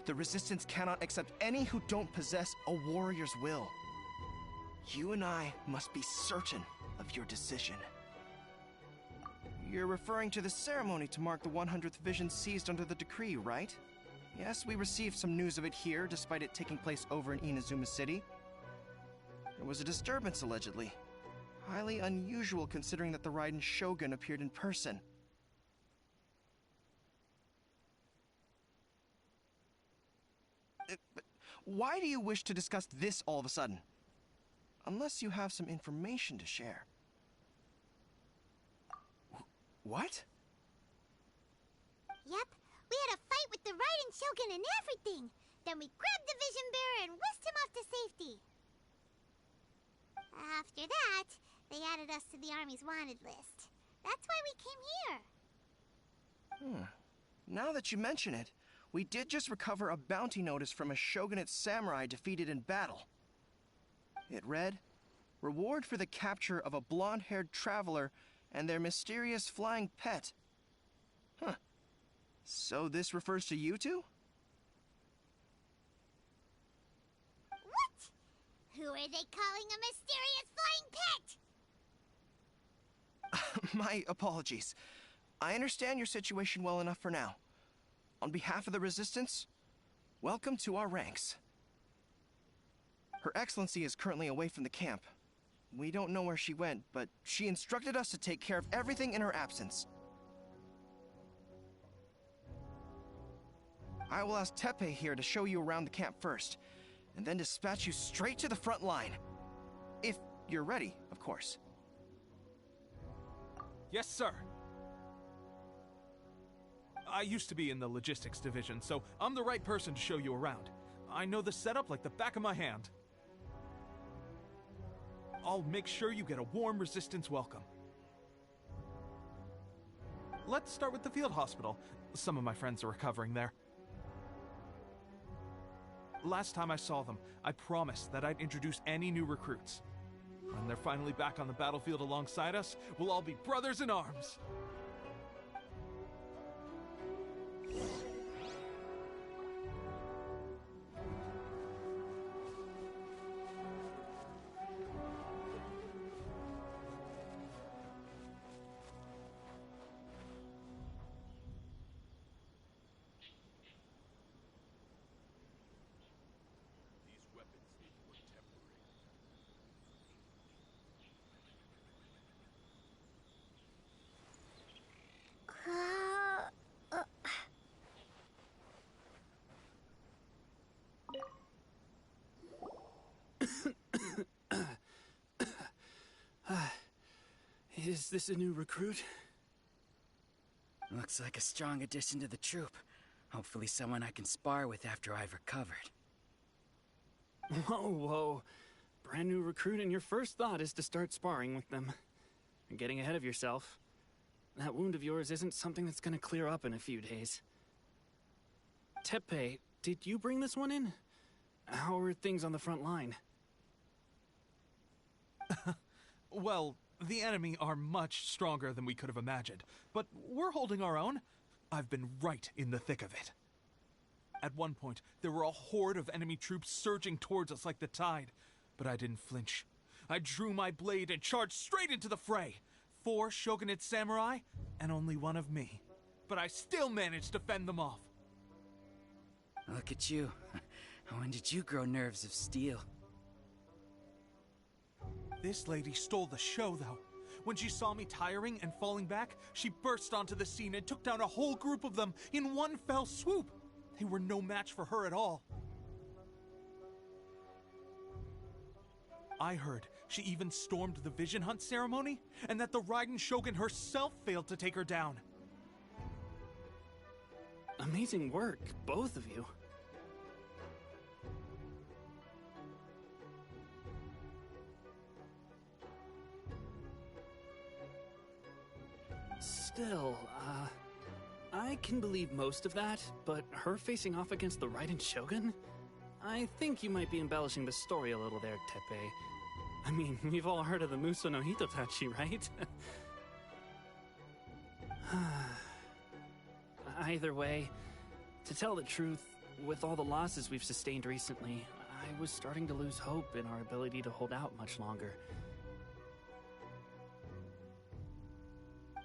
The Resistance cannot accept any who don't possess a warrior's will. You and I must be certain of your decision. You're referring to the ceremony to mark the 100th vision seized under the decree, right? Yes, we received some news of it here, despite it taking place over in Inazuma City. There was a disturbance, allegedly. Highly unusual considering that the Raiden Shogun appeared in person. But why do you wish to discuss this all of a sudden? Unless you have some information to share. What? Yep, we had a fight with the Raiden Shogun and everything. Then we grabbed the Vision Bearer and whisked him off to safety. After that, they added us to the Army's wanted list. That's why we came here. Now that you mention it, we did just recover a bounty notice from a Shogunate samurai defeated in battle. It read, "Reward for the capture of a blonde-haired traveler and their mysterious flying pet." Huh. So this refers to you two? What? Who are they calling a mysterious flying pet? My apologies. I understand your situation well enough for now. On behalf of the Resistance, welcome to our ranks. Her Excellency is currently away from the camp. We don't know where she went, but she instructed us to take care of everything in her absence. I will ask Teppei here to show you around the camp first, and then dispatch you straight to the front line. If you're ready, of course. Yes, sir. I used to be in the logistics division, so I'm the right person to show you around. I know the setup like the back of my hand. I'll make sure you get a warm Resistance welcome. Let's start with the field hospital. Some of my friends are recovering there. Last time I saw them, I promised that I'd introduce any new recruits. When they're finally back on the battlefield alongside us, we'll all be brothers in arms. Is this a new recruit? Looks like a strong addition to the troop. Hopefully someone I can spar with after I've recovered. Whoa, whoa. Brand new recruit and your first thought is to start sparring with them. You're getting ahead of yourself. That wound of yours isn't something that's gonna clear up in a few days. Teppei, did you bring this one in? How are things on the front line? Well, the enemy are much stronger than we could have imagined, but we're holding our own. I've been right in the thick of it. At one point, there were a horde of enemy troops surging towards us like the tide, but I didn't flinch. I drew my blade and charged straight into the fray. 4 Shogunate samurai, and only one of me. but I still managed to fend them off. Look at you. When did you grow nerves of steel? This lady stole the show, though. When she saw me tiring and falling back, she burst onto the scene and took down a whole group of them in one fell swoop. They were no match for her at all. I heard she even stormed the Vision Hunt ceremony, and that the Raiden Shogun herself failed to take her down. Amazing work, both of you. Still, I can believe most of that, but her facing off against the Raiden Shogun? I think you might be embellishing the story a little there, Teppei. I mean, we've all heard of the Muso no Hitotachi, right? Either way, to tell the truth, with all the losses we've sustained recently, I was starting to lose hope in our ability to hold out much longer.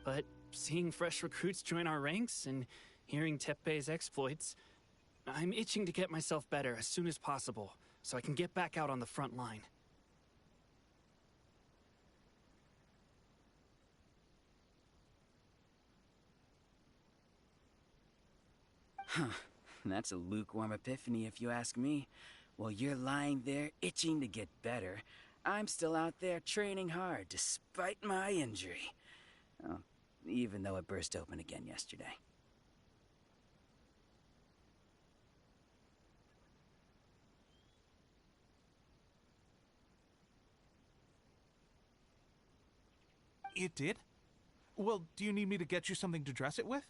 But seeing fresh recruits join our ranks and hearing Teppei's exploits, I'm itching to get myself better as soon as possible, so I can get back out on the front line. Huh. That's a lukewarm epiphany if you ask me. While you're lying there itching to get better, I'm still out there training hard despite my injury. Oh, even though it burst open again yesterday. It did? Well, do you need me to get you something to dress it with?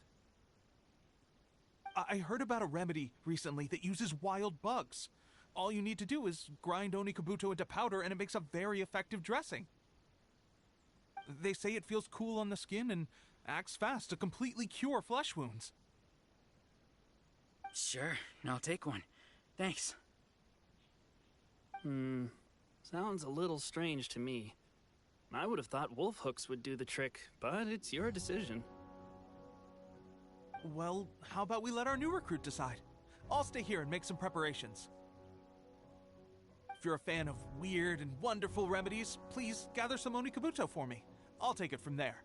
I heard about a remedy recently that uses wild bugs. All you need to do is grind Onikabuto into powder and it makes a very effective dressing. They say it feels cool on the skin and acts fast to completely cure flesh wounds. Sure, I'll take one. Thanks. Sounds a little strange to me. I would have thought wolf hooks would do the trick, but it's your decision. Well, how about we let our new recruit decide? I'll stay here and make some preparations. If you're a fan of weird and wonderful remedies, please gather some Onikabuto for me. I'll take it from there.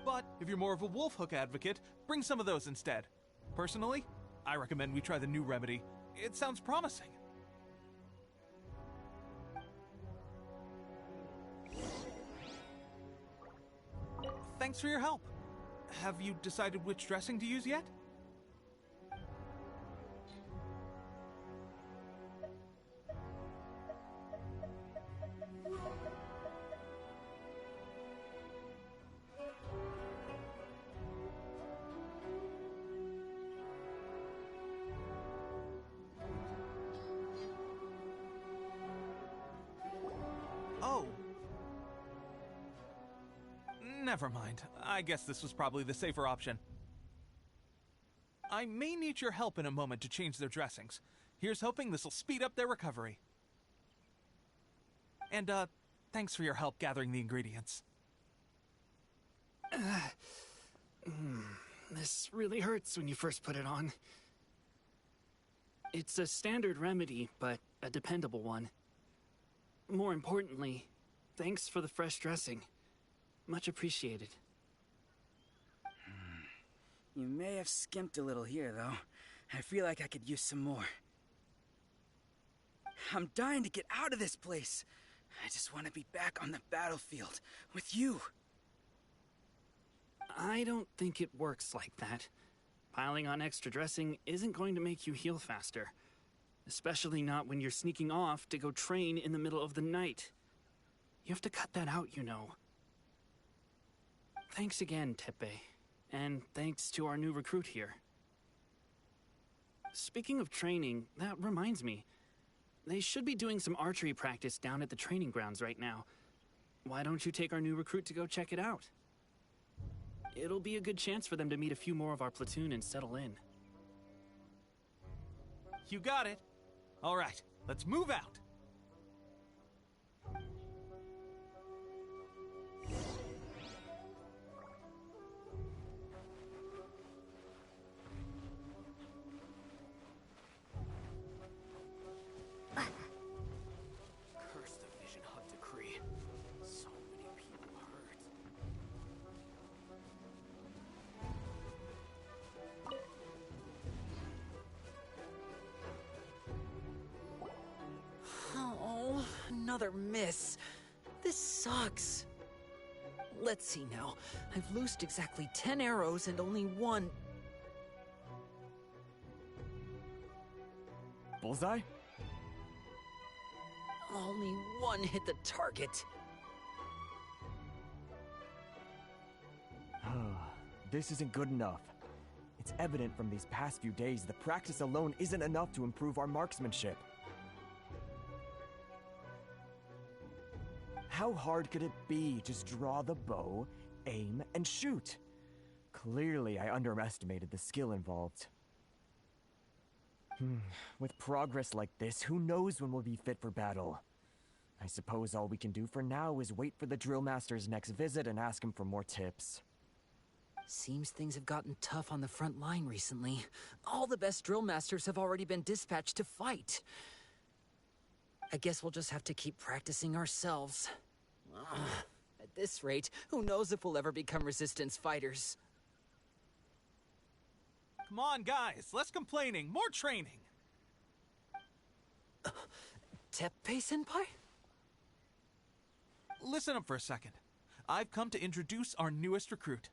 But if you're more of a wolf hook advocate, bring some of those instead. Personally, I recommend we try the new remedy. It sounds promising. Thanks for your help. Have you decided which dressing to use yet? Oh. Never mind. I guess this was probably the safer option. I may need your help in a moment to change their dressings. Here's hoping this'll speed up their recovery. And, thanks for your help gathering the ingredients. This really hurts when you first put it on. It's a standard remedy, but a dependable one. More importantly, thanks for the fresh dressing. Much appreciated. You may have skimped a little here, though. I feel like I could use some more. I'm dying to get out of this place. I just want to be back on the battlefield with you. I don't think it works like that. Piling on extra dressing isn't going to make you heal faster. Especially not when you're sneaking off to go train in the middle of the night. You have to cut that out, you know. Thanks again, Teppei. And thanks to our new recruit here. Speaking of training, that reminds me. They should be doing some archery practice down at the training grounds right now. Why don't you take our new recruit to go check it out? It'll be a good chance for them to meet a few more of our platoon and settle in. You got it. All right, let's move out. another miss. This sucks. Let's see now. I've loosed exactly 10 arrows and only one... Bullseye? Only one hit the target. This isn't good enough. It's evident from these past few days the practice alone isn't enough to improve our marksmanship. How hard could it be? Just draw the bow, aim, and shoot. Clearly, I underestimated the skill involved. With progress like this, who knows when we'll be fit for battle? I suppose all we can do for now is wait for the drill master's next visit and ask him for more tips. Seems things have gotten tough on the front line recently. All the best drill masters have already been dispatched to fight. I guess we'll just have to keep practicing ourselves. At this rate, who knows if we'll ever become resistance fighters. Come on, guys, less complaining, more training. Teppei-senpai? Listen up for a second. I've come to introduce our newest recruit.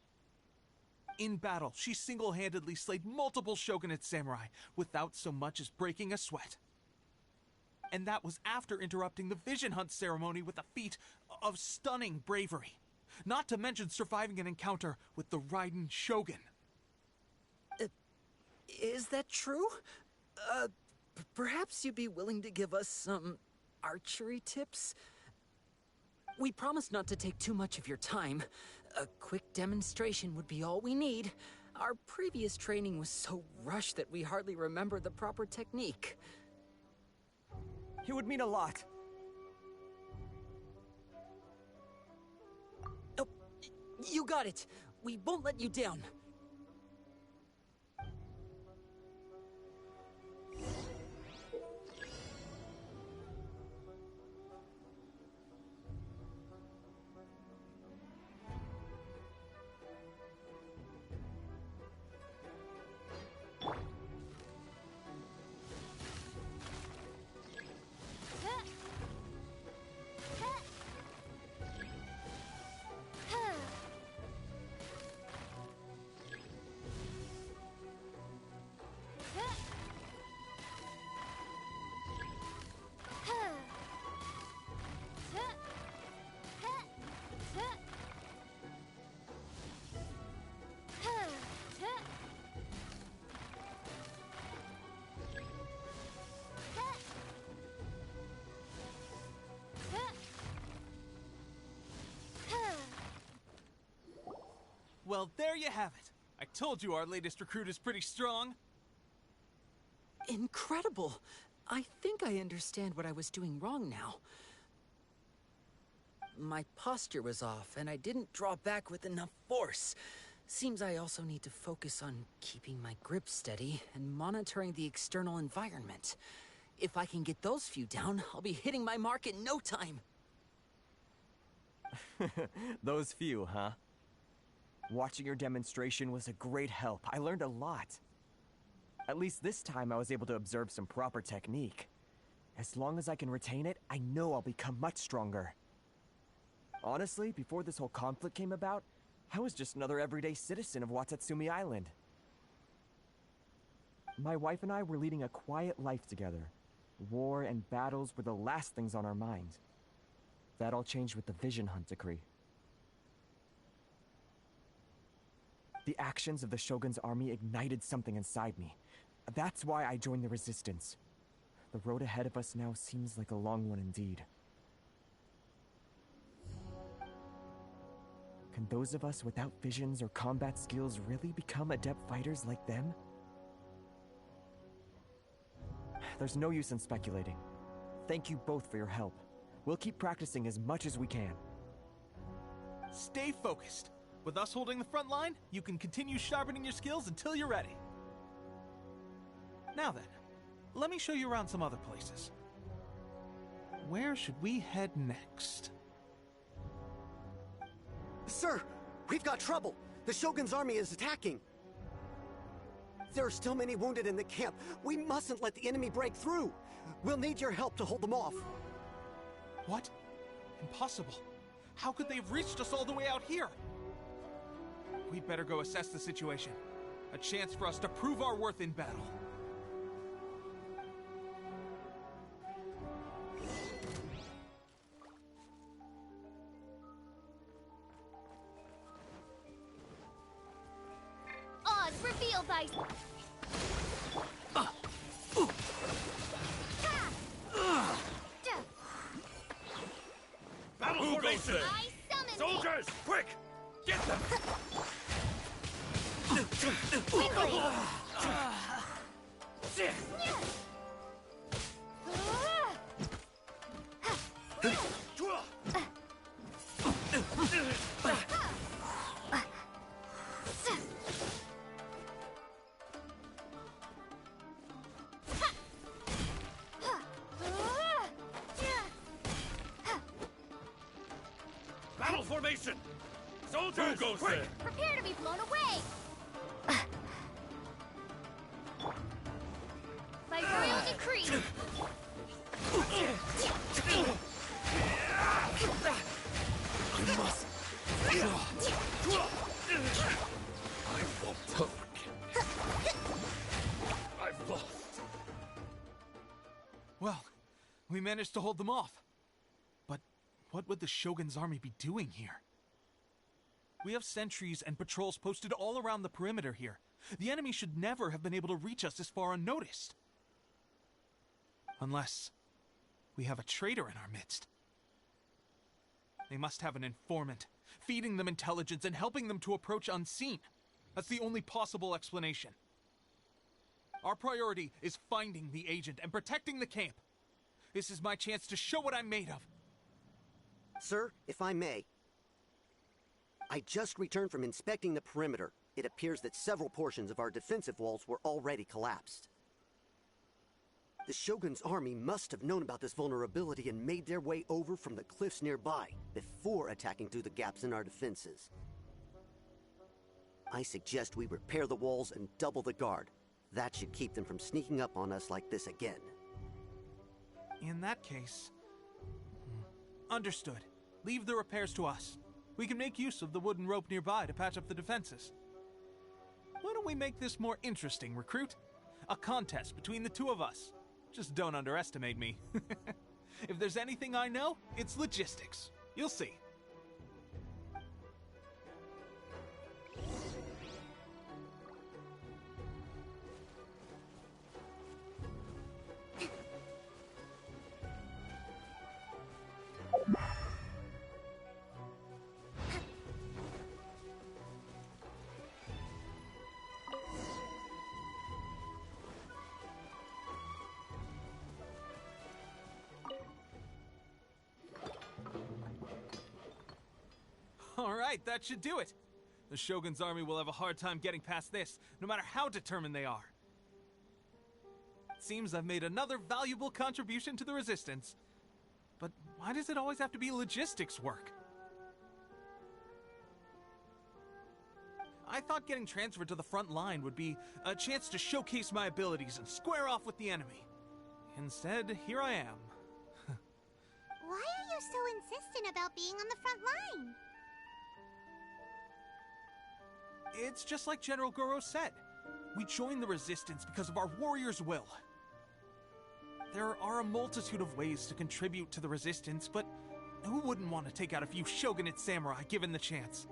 In battle, she single-handedly slayed multiple shogunate samurai without so much as breaking a sweat. And that was after interrupting the vision hunt ceremony with a feat of stunning bravery. Not to mention surviving an encounter with the Raiden Shogun. Is that true? Perhaps you'd be willing to give us some archery tips? We promise not to take too much of your time. A quick demonstration would be all we need. Our previous training was so rushed that we hardly remember the proper technique. It would mean a lot. Oh, you got it. We won't let you down. Well, there you have it. I told you our latest recruit is pretty strong. Incredible! I think I understand what I was doing wrong now. My posture was off, and I didn't draw back with enough force. Seems I also need to focus on keeping my grip steady and monitoring the external environment. If I can get those few down, I'll be hitting my mark in no time. Those few, huh? Watching your demonstration was a great help. I learned a lot. At least this time I was able to observe some proper technique. As long as I can retain it, I know I'll become much stronger. Honestly, before this whole conflict came about, I was just another everyday citizen of Watatsumi Island. My wife and I were leading a quiet life together. War and battles were the last things on our mind. That all changed with the Vision Hunt decree. The actions of the Shogun's army ignited something inside me. That's why I joined the Resistance. The road ahead of us now seems like a long one indeed. Can those of us without visions or combat skills really become adept fighters like them? There's no use in speculating. Thank you both for your help. We'll keep practicing as much as we can. Stay focused. With us holding the front line, you can continue sharpening your skills until you're ready. Now then, let me show you around some other places. Where should we head next? Sir, we've got trouble. The Shogun's army is attacking. There are still many wounded in the camp. We mustn't let the enemy break through. We'll need your help to hold them off. What? Impossible. How could they have reached us all the way out here? We'd better go assess the situation. A chance for us to prove our worth in battle. Oz, reveal thyself! Battle formation! I summon Soldiers, quick! Get them! quickly! Battle formation! Soldiers, Who goes quick! there? Prepare to be blown away! By royal decree! I must... I won't talk. I've lost. Well, we managed to hold them off. But what would the Shogun's army be doing here? We have sentries and patrols posted all around the perimeter here. The enemy should never have been able to reach us this far unnoticed. Unless we have a traitor in our midst. They must have an informant, feeding them intelligence and helping them to approach unseen. That's the only possible explanation. Our priority is finding the agent and protecting the camp. This is my chance to show what I'm made of. Sir, if I may. I just returned from inspecting the perimeter. It appears that several portions of our defensive walls were already collapsed. The Shogun's army must have known about this vulnerability and made their way over from the cliffs nearby before attacking through the gaps in our defenses. I suggest we repair the walls and double the guard. That should keep them from sneaking up on us like this again. In that case... Understood. Leave the repairs to us. We can make use of the wooden rope nearby to patch up the defenses. Why don't we make this more interesting, recruit? A contest between the two of us. Just don't underestimate me. If there's anything I know, it's logistics. You'll see. Alright, that should do it. The Shogun's army will have a hard time getting past this, no matter how determined they are. It seems I've made another valuable contribution to the Resistance. But why does it always have to be logistics work? I thought getting transferred to the front line would be a chance to showcase my abilities and square off with the enemy. Instead, here I am. Why are you so insistent about being on the front line? It's just like General Goro said. We joined the Resistance because of our warriors' will. There are a multitude of ways to contribute to the Resistance, but who wouldn't want to take out a few Shogunate samurai given the chance?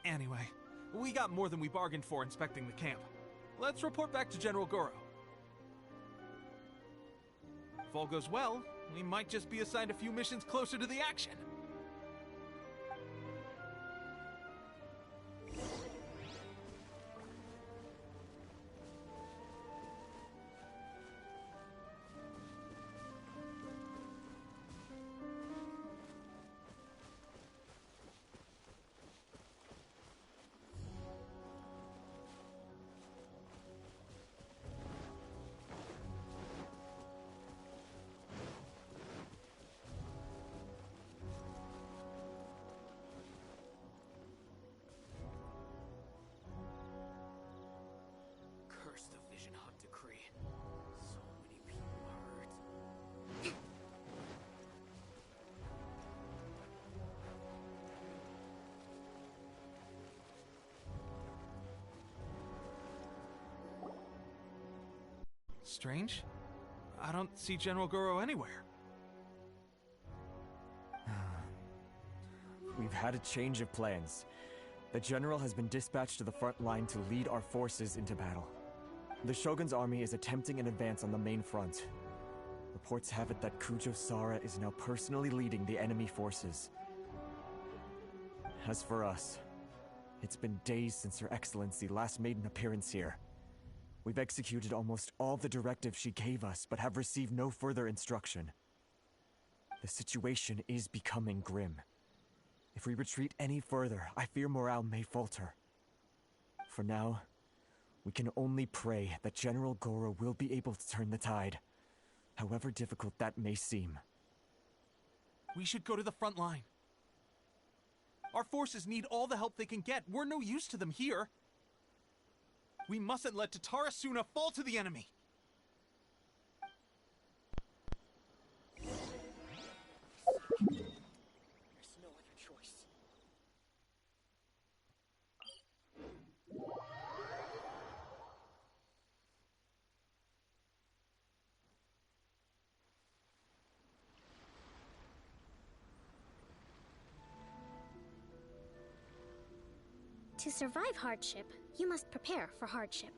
Anyway, we got more than we bargained for inspecting the camp. Let's report back to General Goro. If all goes well, we might just be assigned a few missions closer to the action. Curse the Vision Hut decree. So many people hurt. Strange. I don't see General Goro anywhere. We've had a change of plans. The General has been dispatched to the front line to lead our forces into battle. The Shogun's army is attempting an advance on the main front. Reports have it that Kujo Sara is now personally leading the enemy forces. As for us, it's been days since Her Excellency last made an appearance here. We've executed almost all the directives she gave us, but have received no further instruction. The situation is becoming grim. If we retreat any further, I fear morale may falter. For now, we can only pray that General Goro will be able to turn the tide, however difficult that may seem. We should go to the front line. Our forces need all the help they can get. We're no use to them here. We mustn't let Tatara Suna fall to the enemy. There's no other choice. To survive hardship, you must prepare for hardship.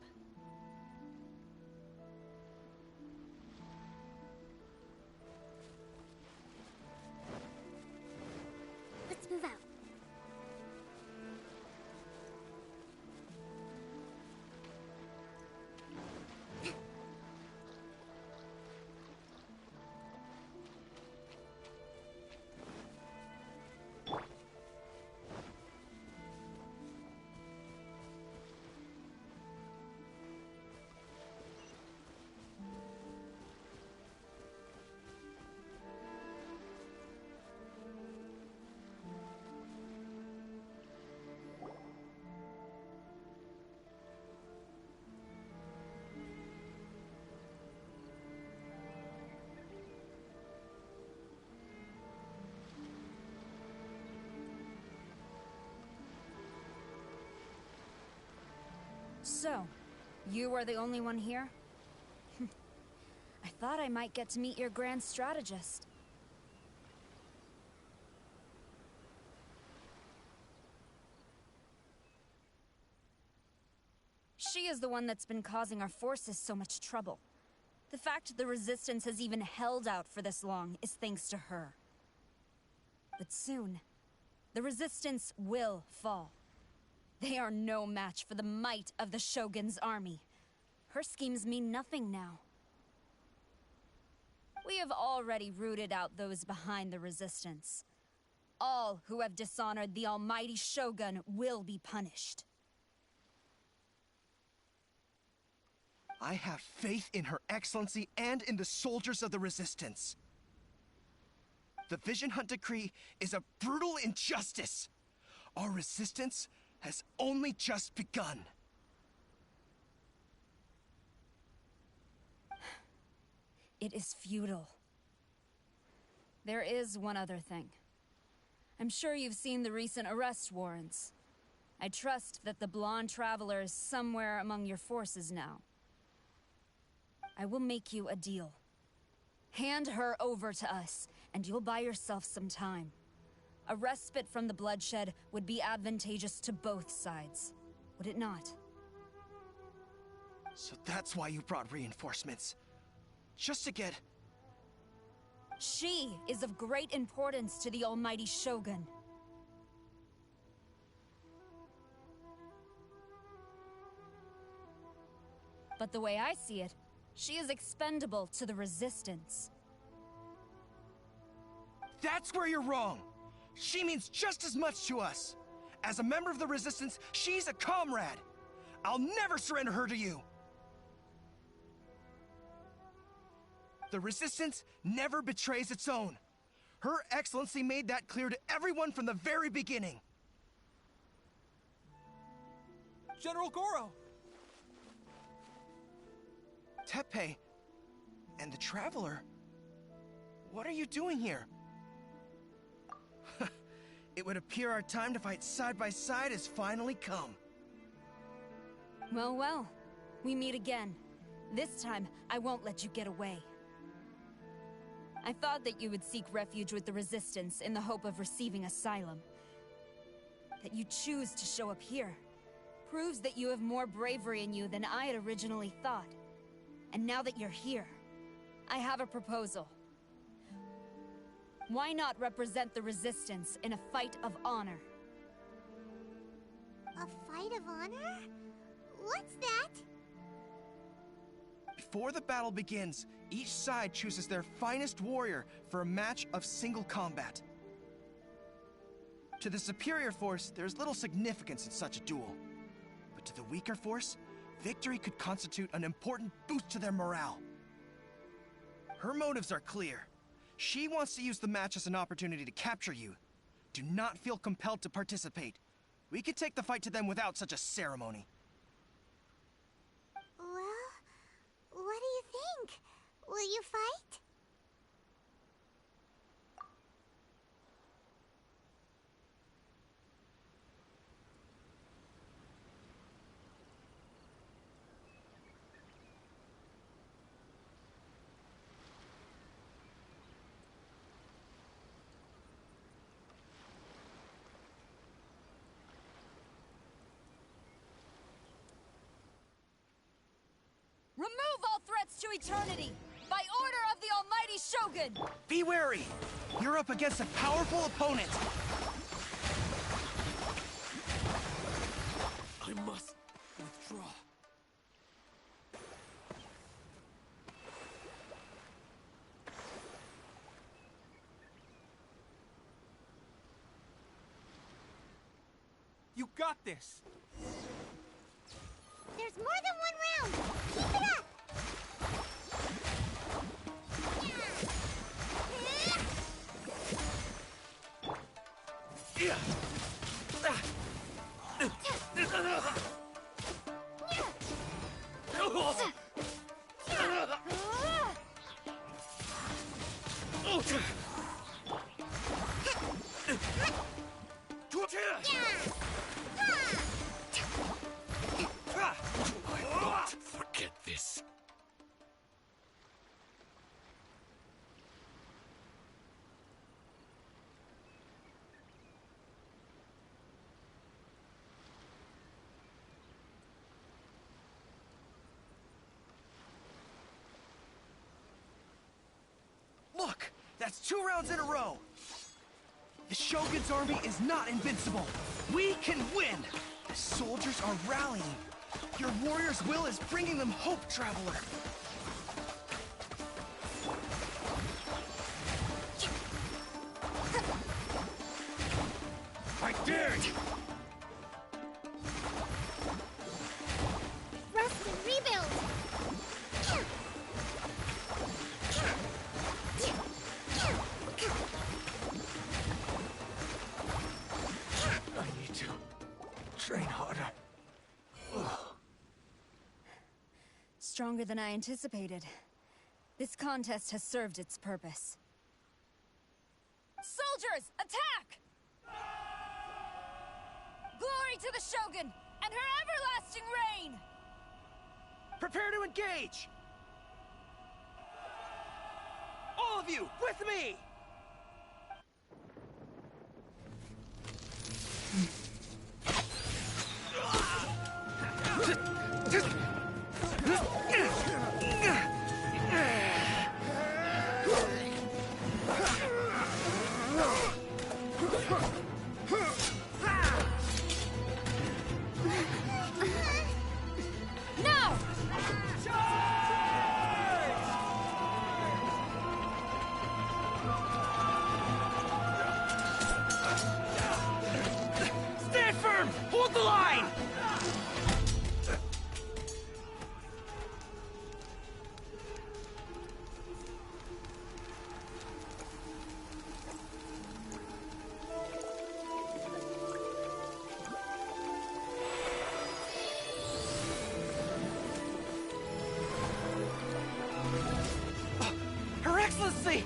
Let's move out. So, you are the only one here? I thought I might get to meet your grand strategist. She is the one that's been causing our forces so much trouble. The fact the Resistance has even held out for this long is thanks to her. But soon, the Resistance will fall. They are no match for the might of the Shogun's army. Her schemes mean nothing now. We have already rooted out those behind the Resistance. All who have dishonored the almighty Shogun will be punished. I have faith in Her Excellency and in the soldiers of the Resistance. The Vision Hunt Decree is a brutal injustice. Our resistance has only just begun. It is futile. There is one other thing. I'm sure you've seen the recent arrest warrants. I trust that the blonde traveler is somewhere among your forces now. I will make you a deal. Hand her over to us, and you'll buy yourself some time. A respite from the bloodshed would be advantageous to both sides, would it not? So that's why you brought reinforcements. Just to get... She is of great importance to the almighty Shogun. But the way I see it, she is expendable to the Resistance. That's where you're wrong! She means just as much to us! As a member of the Resistance, she's a comrade! I'll never surrender her to you! The Resistance never betrays its own. Her Excellency made that clear to everyone from the very beginning. General Goro! Teppei and the Traveler, what are you doing here? It would appear our time to fight side by side has finally come. Well, well. We meet again. This time, I won't let you get away. I thought that you would seek refuge with the Resistance in the hope of receiving asylum. That you choose to show up here proves that you have more bravery in you than I had originally thought. And now that you're here, I have a proposal. Why not represent the Resistance in a fight of honor? A fight of honor? What's that? Before the battle begins, each side chooses their finest warrior for a match of single combat. To the superior force, there's little significance in such a duel. But to the weaker force, victory could constitute an important boost to their morale. Her motives are clear. She wants to use the match as an opportunity to capture you. Do not feel compelled to participate. We could take the fight to them without such a ceremony. Well, what do you think? Will you fight? Remove all threats to eternity! By order of the Almighty Shogun! Be wary! You're up against a powerful opponent! I must withdraw. You got this! There's more than one round! Keep it up! Forget this. Look! That's 2 rounds in a row! The Shogun's army is not invincible! We can win! The soldiers are rallying! Your warrior's will is bringing them hope, Traveler! I dared! Rest and rebuild! I need to train harder. Stronger than I anticipated. This contest has served its purpose. Soldiers, attack! Glory to the Shogun and her everlasting reign! Prepare to engage! All of you, with me! Now! Stand firm! Hold the line! Her Excellency!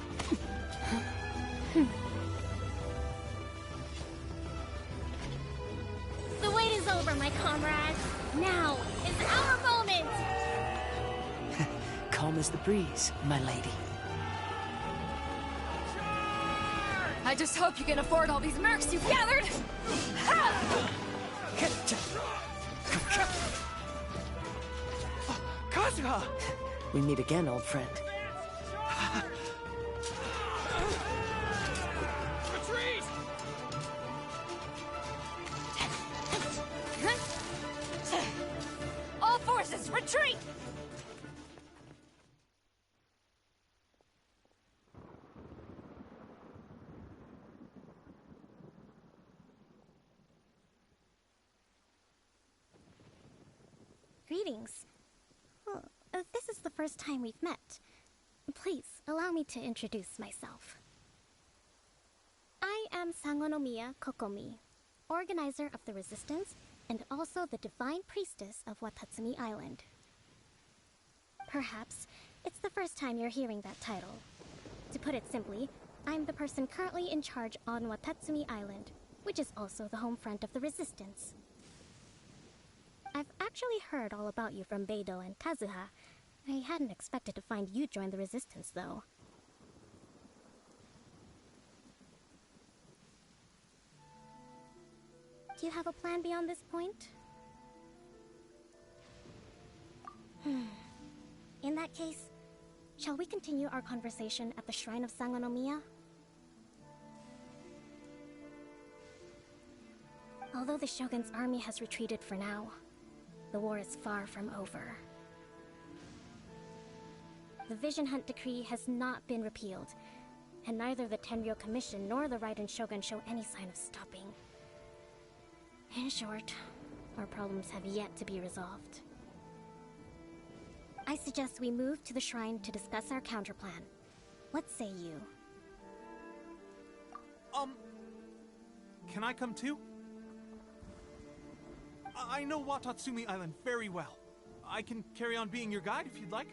The wait is over, my calm as the breeze, my lady. I just hope you can afford all these mercs you've gathered! Kazuha! We meet again, old friend. Retreat! All forces, retreat! Greetings. Well, this is the first time we've met. Please, allow me to introduce myself. I am Sangonomiya Kokomi, organizer of the Resistance and also the Divine Priestess of Watatsumi Island. Perhaps it's the first time you're hearing that title. To put it simply, I'm the person currently in charge on Watatsumi Island, which is also the home front of the Resistance. I've actually heard all about you from Beidou and Kazuha. I hadn't expected to find you join the Resistance, though. Do you have a plan beyond this point? In that case, shall we continue our conversation at the Shrine of Sangonomiya? Although the Shogun's army has retreated for now, the war is far from over. The Vision Hunt Decree has not been repealed, and neither the Tenryou Commission nor the Raiden Shogun show any sign of stopping. In short, our problems have yet to be resolved. I suggest we move to the shrine to discuss our counterplan. What say you? Can I come too? I know Watatsumi Island very well. I can carry on being your guide if you'd like.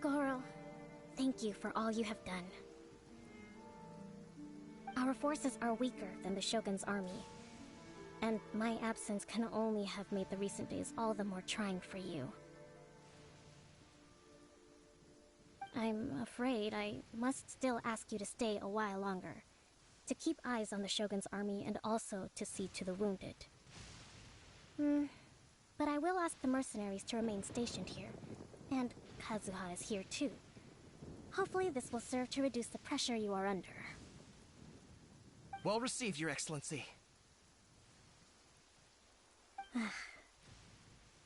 Goro, thank you for all you have done. Our forces are weaker than the Shogun's army, and my absence can only have made the recent days all the more trying for you. I'm afraid I must still ask you to stay a while longer, to keep eyes on the Shogun's army and also to see to the wounded. But I will ask the mercenaries to remain stationed here, and Kazuha is here too. Hopefully this will serve to reduce the pressure you are under. Well received, Your Excellency.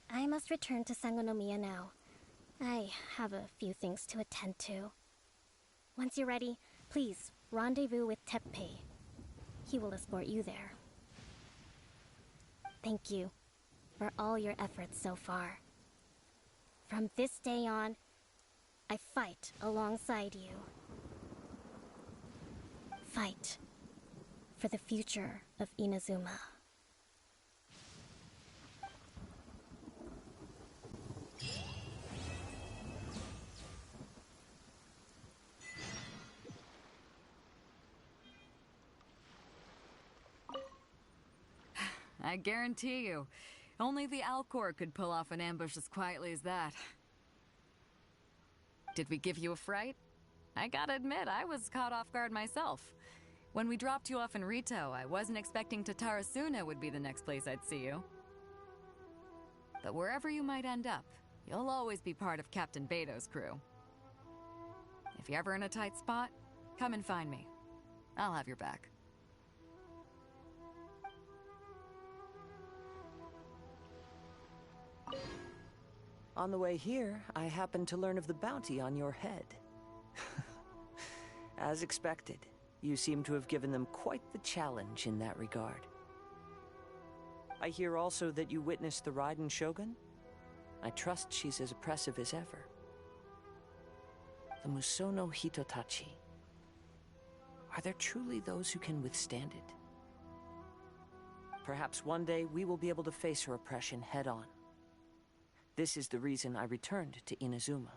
I must return to Sangonomiya now. I have a few things to attend to. Once you're ready, please rendezvous with Teppei. He will escort you there. Thank you for all your efforts so far. From this day on, I fight alongside you. Fight for the future of Inazuma. I guarantee you, only the Alcor could pull off an ambush as quietly as that. Did we give you a fright? I gotta admit, I was caught off guard myself. When we dropped you off in Rito, I wasn't expecting Tatarasuna would be the next place I'd see you. But wherever you might end up, you'll always be part of Captain Beidou's crew. If you're ever in a tight spot, come and find me. I'll have your back. On the way here, I happened to learn of the bounty on your head. As expected, you seem to have given them quite the challenge in that regard. I hear also that you witnessed the Raiden Shogun. I trust she's as oppressive as ever. The Musono Hitotachi. Are there truly those who can withstand it? Perhaps one day we will be able to face her oppression head-on. This is the reason I returned to Inazuma.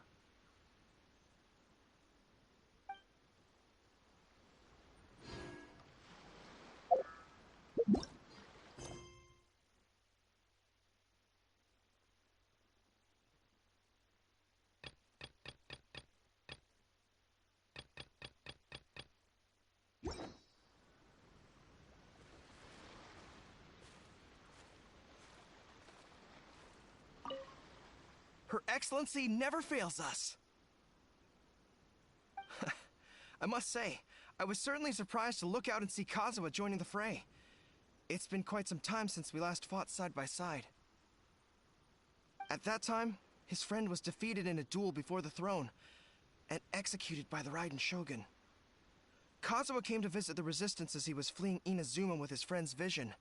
Her Excellency never fails us. I must say, I was certainly surprised to look out and see Kazuha joining the fray. It's been quite some time since we last fought side by side. At that time, his friend was defeated in a duel before the throne and executed by the Raiden Shogun. Kazuha came to visit the Resistance as he was fleeing Inazuma with his friend's vision.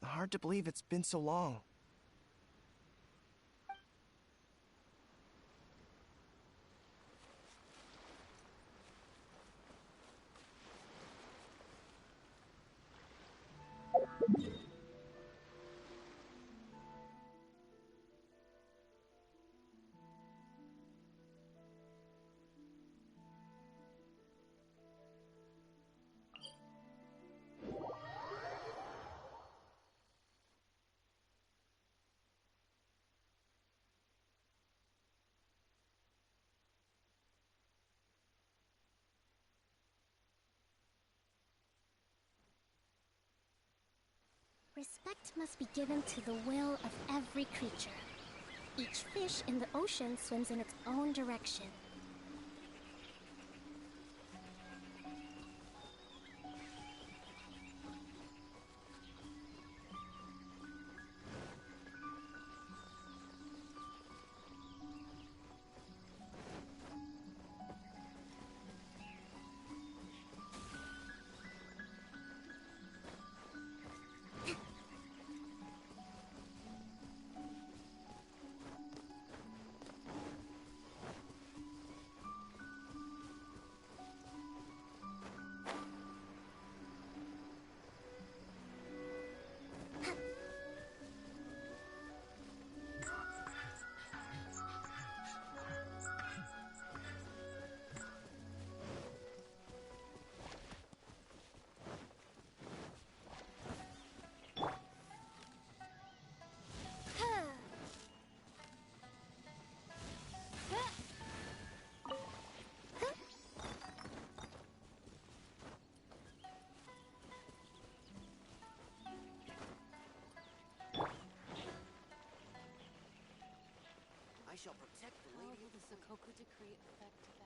Hard to believe it's been so long. Respect must be given to the will of every creature. Each fish in the ocean swims in its own direction. I shall protect the How lady. will the Sokoku decree affect